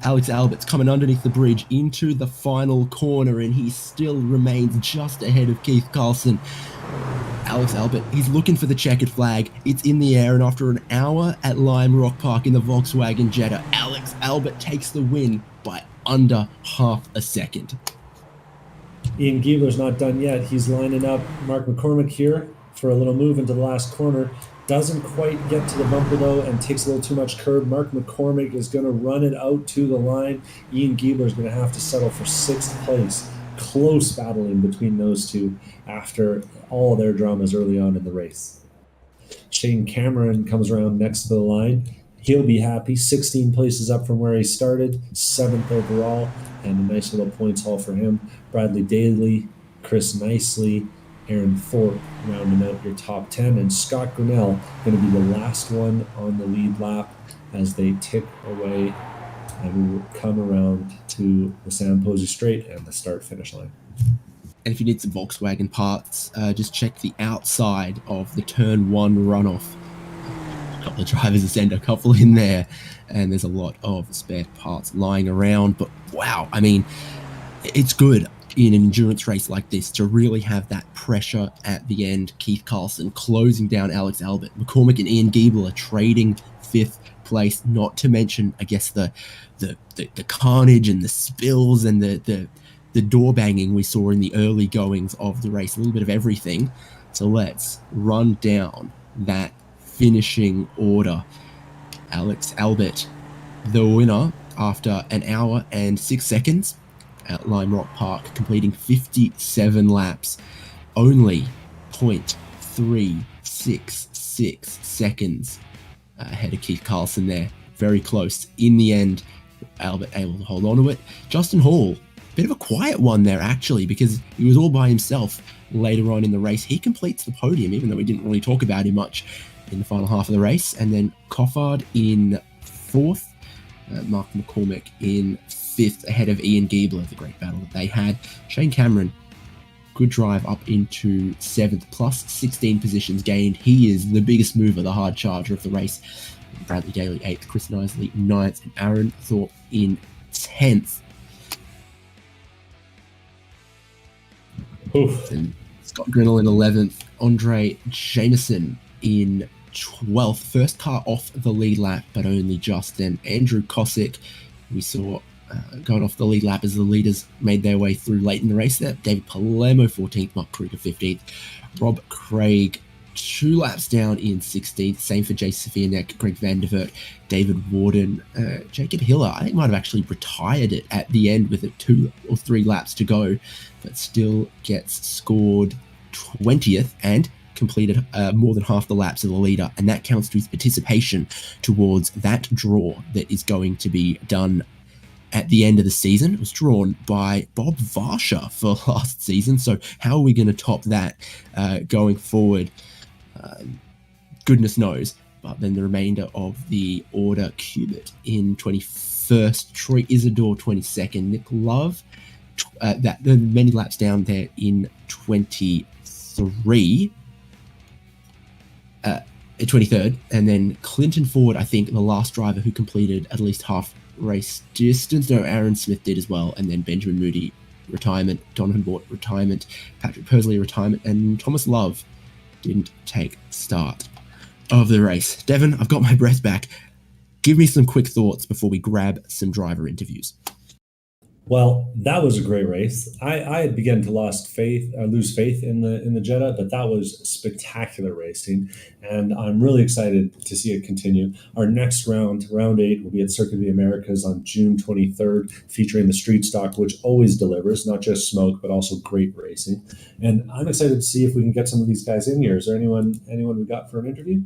Alex Albert's coming underneath the bridge into the final corner, and he still remains just ahead of Keith Carlson. Alex Albert, he's looking for the checkered flag. It's in the air, and after an hour at Lime Rock Park in the Volkswagen Jetta, Alex Albert takes the win by under half a second. Ian Giebler's not done yet. He's lining up Mark McCormick here for a little move into the last corner. Doesn't quite get to the bumper, though, and takes a little too much curb. Mark McCormick is going to run it out to the line. Ian Giebler is going to have to settle for 6th place. Close battling between those two after all their dramas early on in the race. Shane Cameron comes around next to the line. He'll be happy. 16 places up from where he started, 7th overall, and a nice little points haul for him. Bradley Daly, Chris Nicely, Aaron Thorpe rounding out your top 10, and Scott Grinnell going to be the last one on the lead lap as they tick away, and we will come around to the Sam Posey Straight and the start-finish line. And if you need some Volkswagen parts, just check the outside of the Turn 1 runoff. A couple of drivers have sent a couple in there, and there's a lot of spare parts lying around. But wow, I mean, it's good in an endurance race like this to really have that pressure at the end. Keith Carlson closing down Alex Albert. McCormick and Ian Giebler are trading 5th place, not to mention, I guess, the carnage and the spills and the door banging we saw in the early goings of the race. A little bit of everything. So let's run down that finishing order. Alex Albert, the winner after an hour and 6 seconds at Lime Rock Park, completing 57 laps, only 0.366 seconds ahead of Keith Carlson there. Very close. In the end, Albert able to hold on to it. Justin Hall, bit of a quiet one there actually, because he was all by himself later on in the race. He completes the podium, even though we didn't really talk about him much in the final half of the race. And then Coffard in 4th, Mark McCormick in 5th, ahead of Ian Giebler, the great battle that they had. Shane Cameron, good drive up into 7th, plus 16 positions gained. He is the biggest mover, the hard charger of the race. Bradley Daly 8th, Chris Nicely 9th, and Aaron Thorpe in 10th. And Scott Grinnell in 11th, Andre Jameson in 12th. First car off the lead lap, but only just then. Andrew Kosick, we saw going off the lead lap as the leaders made their way through late in the race there. David Palermo 14th, Mark Kruger 15th. Rob Craig 2 laps down in 16th. Same for Jay Sofianek, Greg Vandervert, David Warden. Jacob Hiller, I think, might have actually retired it at the end with 2 or 3 laps to go, but still gets scored 20th and completed more than half the laps of the leader, and that counts to his participation towards that draw that is going to be done at the end of the season. It was drawn by Bob Varsha for last season, so how are we going to top that going forward? Goodness knows. But then the remainder of the order: Gilbert in 21st, Troy Isidore 22nd, Nick Love that many laps down there in 23rd, and then Clinton Ford, I think, the last driver who completed at least half race distance. No, Aaron Smith did as well, and then Benjamin Moody, retirement, Donovan Bort, retirement, Patrick Persley, retirement, and Thomas Love didn't take start of the race. Devon, I've got my breath back. Give me some quick thoughts before we grab some driver interviews. Well, that was a great race. I had begun to lose faith in the Jetta, but that was spectacular racing, and I'm really excited to see it continue. Our next round, round 8, will be at Circuit of the Americas on June 23rd, featuring the street stock, which always delivers not just smoke but also great racing. And I'm excited to see if we can get some of these guys in here. Is there anyone we got for an interview?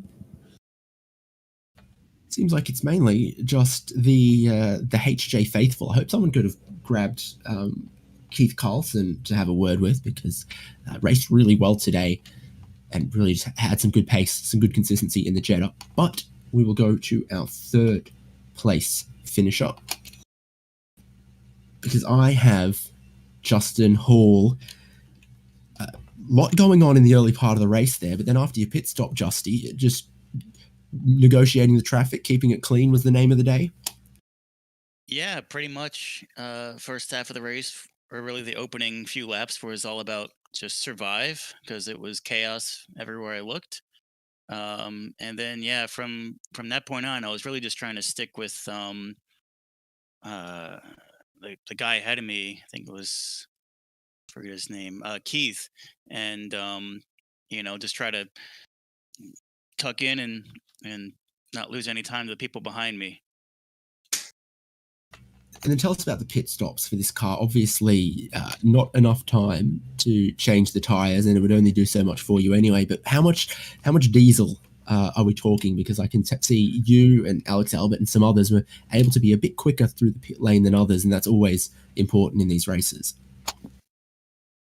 Seems like it's mainly just the HJ faithful. I hope someone could have grabbed Keith Carlson to have a word with, because raced really well today and really just had some good pace, some good consistency in the Jetta. But we will go to our third place finisher, because I have Justin Hall. A lot going on in the early part of the race there, but then after your pit stop, Justy, just negotiating the traffic, keeping it clean was the name of the day. Yeah, pretty much. First half of the race, or really the opening few laps, was all about just survive because it was chaos everywhere I looked. And then yeah, from that point on, I was really just trying to stick with uh, the guy ahead of me. I think it was, I forget his name, Keith, and just try to tuck in and not lose any time to the people behind me. And then tell us about the pit stops for this car. Obviously, not enough time to change the tires, and it would only do so much for you anyway. But how much diesel are we talking? Because I can see you and Alex Albert and some others were able to be a bit quicker through the pit lane than others, and that's always important in these races.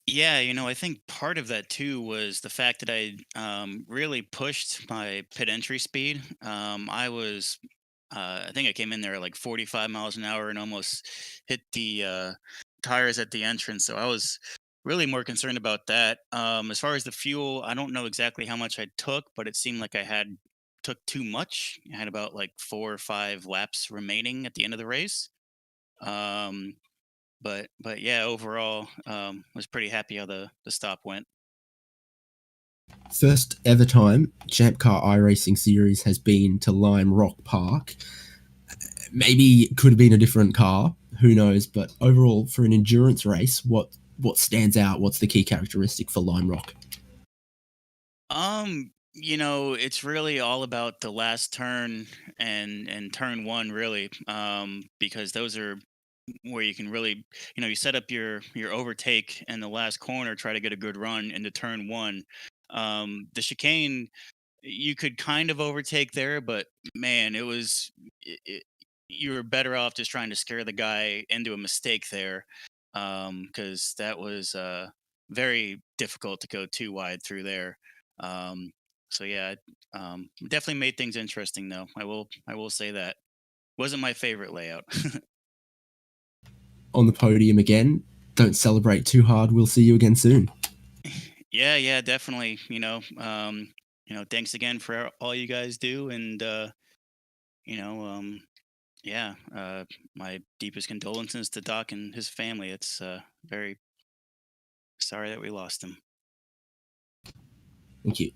Yeah, I think part of that too was the fact that I really pushed my pit entry speed. I think I came in there at like 45 miles an hour and almost hit the tires at the entrance. So I was really more concerned about that. As far as the fuel, I don't know exactly how much I took, but it seemed like I had took too much. I had about like 4 or 5 laps remaining at the end of the race. Um, but yeah, overall, was pretty happy how the stop went. First ever time ChampCar iRacing Series has been to Lime Rock Park. Maybe it could have been a different car, who knows? But overall, for an endurance race, what stands out? What's the key characteristic for Lime Rock? It's really all about the last turn and turn one, really, because those are where you can really, you set up your overtake in the last corner, try to get a good run into turn one. The chicane, you could kind of overtake there, but man, you were better off just trying to scare the guy into a mistake there, because that was very difficult to go too wide through there. Um, so yeah, definitely made things interesting though. I will say that wasn't my favorite layout. On the podium again. Don't celebrate too hard. We'll see you again soon. Yeah, definitely. Thanks again for all you guys do, and you know, um, yeah, my deepest condolences to Doc and his family. It's very sorry that we lost him. Thank you.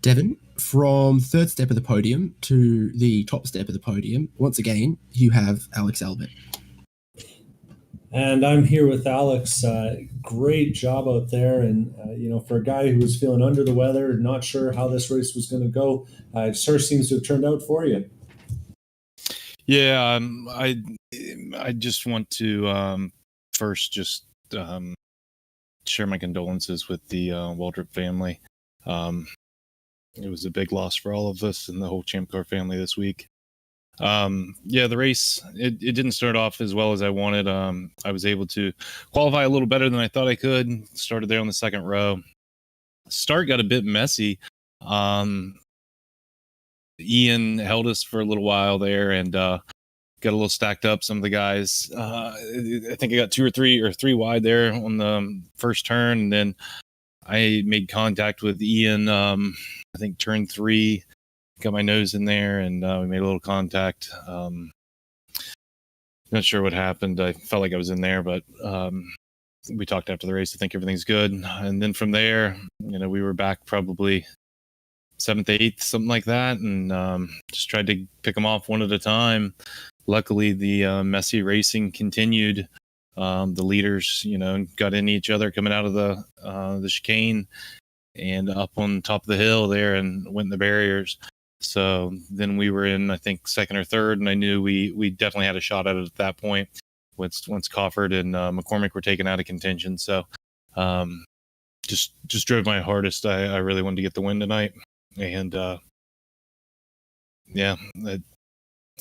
Devon, from third step of the podium to the top step of the podium, once again, you have Alex Albert. And I'm here with Alex. Great job out there. And, for a guy who was feeling under the weather, not sure how this race was going to go, it sure seems to have turned out for you. Yeah, I just want to first just share my condolences with the Waldrop family. It was a big loss for all of us and the whole ChampCar family this week. The race, it didn't start off as well as I wanted. I was able to qualify a little better than I thought I could. Started there on the second row. Start got a bit messy. Ian held us for a little while there and got a little stacked up. Some of the guys, I think I got two or three wide there on the first turn, and then I made contact with Ian. I think turn 3. Got my nose in there and we made a little contact. Not sure what happened. I felt like I was in there, but we talked after the race. I think everything's good. And then from there, we were back probably 7th, 8th, something like that. And just tried to pick them off one at a time. luckily the messy racing continued. The leaders, got in each other coming out of the chicane and up on top of the hill there and went in the barriers. So then we were in, I think, second or third, and I knew we definitely had a shot at it at that point. Once Cofford and McCormick were taken out of contention. So just drove my hardest. I really wanted to get the win tonight. And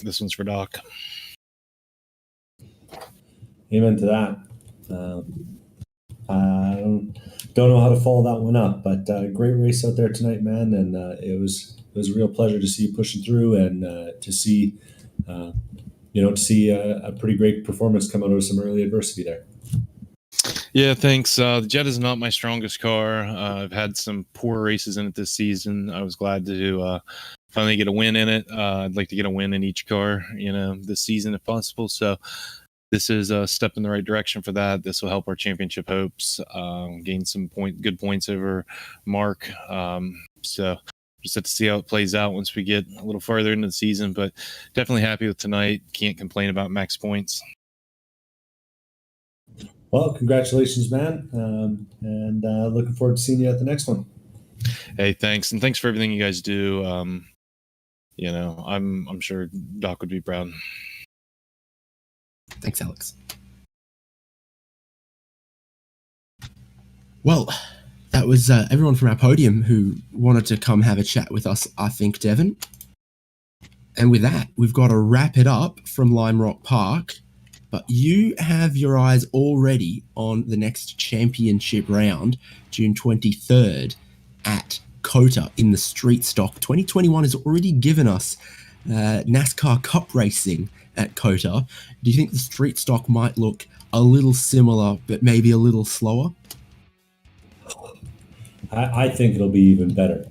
this one's for Doc. Amen to that. I don't know how to follow that one up, but great race out there tonight, man. And it was a real pleasure to see you pushing through and to see a pretty great performance come out of some early adversity there. Yeah, thanks. The Jet is not my strongest car. I've had some poor races in it this season. I was glad to finally get a win in it. I'd like to get a win in each car, this season if possible. So this is a step in the right direction for that. This will help our championship hopes, gain some good points over Mark. So just have to see how it plays out once we get a little farther into the season, but definitely happy with tonight. Can't complain about max points. Well, congratulations, man. And looking forward to seeing you at the next one. Hey, thanks. And thanks for everything you guys do. I'm sure Doc would be proud. Thanks, Alex. Well, that was everyone from our podium who wanted to come have a chat with us, I think, Devon. And with that, we've got to wrap it up from Lime Rock Park. But you have your eyes already on the next championship round, June 23rd, at COTA in the Street Stock. 2021 has already given us NASCAR Cup racing at COTA. Do you think the Street Stock might look a little similar, but maybe a little slower? I think it'll be even better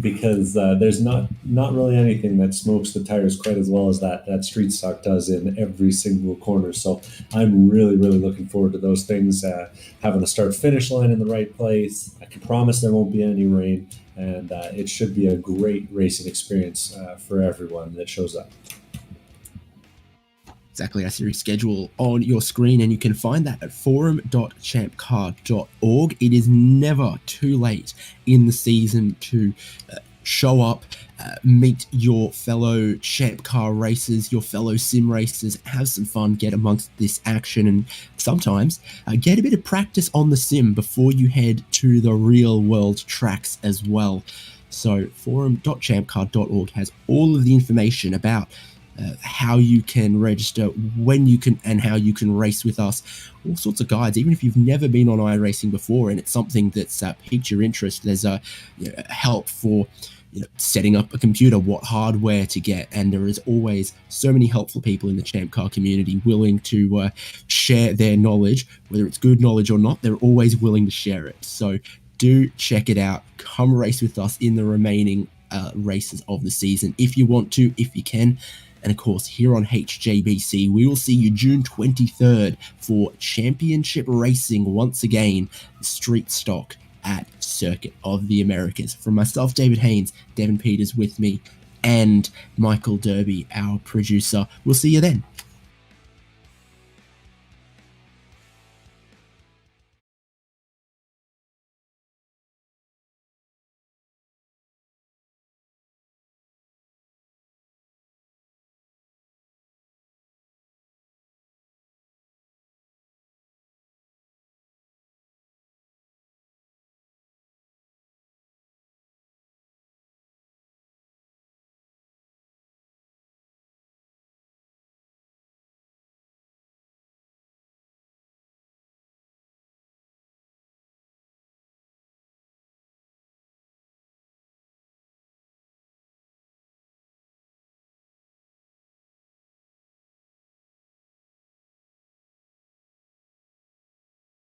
because there's not really anything that smokes the tires quite as well as that Street Stock does in every single corner. So I'm really, really looking forward to those things, having the start-finish line in the right place. I can promise there won't be any rain, and it should be a great racing experience for everyone that shows up. Exactly, our series schedule on your screen, and you can find that at forum.champcar.org. It is never too late in the season to show up, meet your fellow Champ Car racers, your fellow sim racers, have some fun, get amongst this action, and sometimes get a bit of practice on the sim before you head to the real world tracks as well. So forum.champcar.org has all of the information about how you can register, when you can, and how you can race with us. All sorts of guides. Even if you've never been on iRacing before and it's something that's piqued your interest, there's help for setting up a computer, what hardware to get, and there is always so many helpful people in the Champ Car community willing to share their knowledge, whether it's good knowledge or not. They're always willing to share it. So do check it out. Come race with us in the remaining races of the season if you want to, if you can. And of course, here on HJBC, we will see you June 23rd for championship racing once again, Street Stock at Circuit of the Americas. From myself, David Haynes, Devin Peters with me, and Michael Derby, our producer. We'll see you then.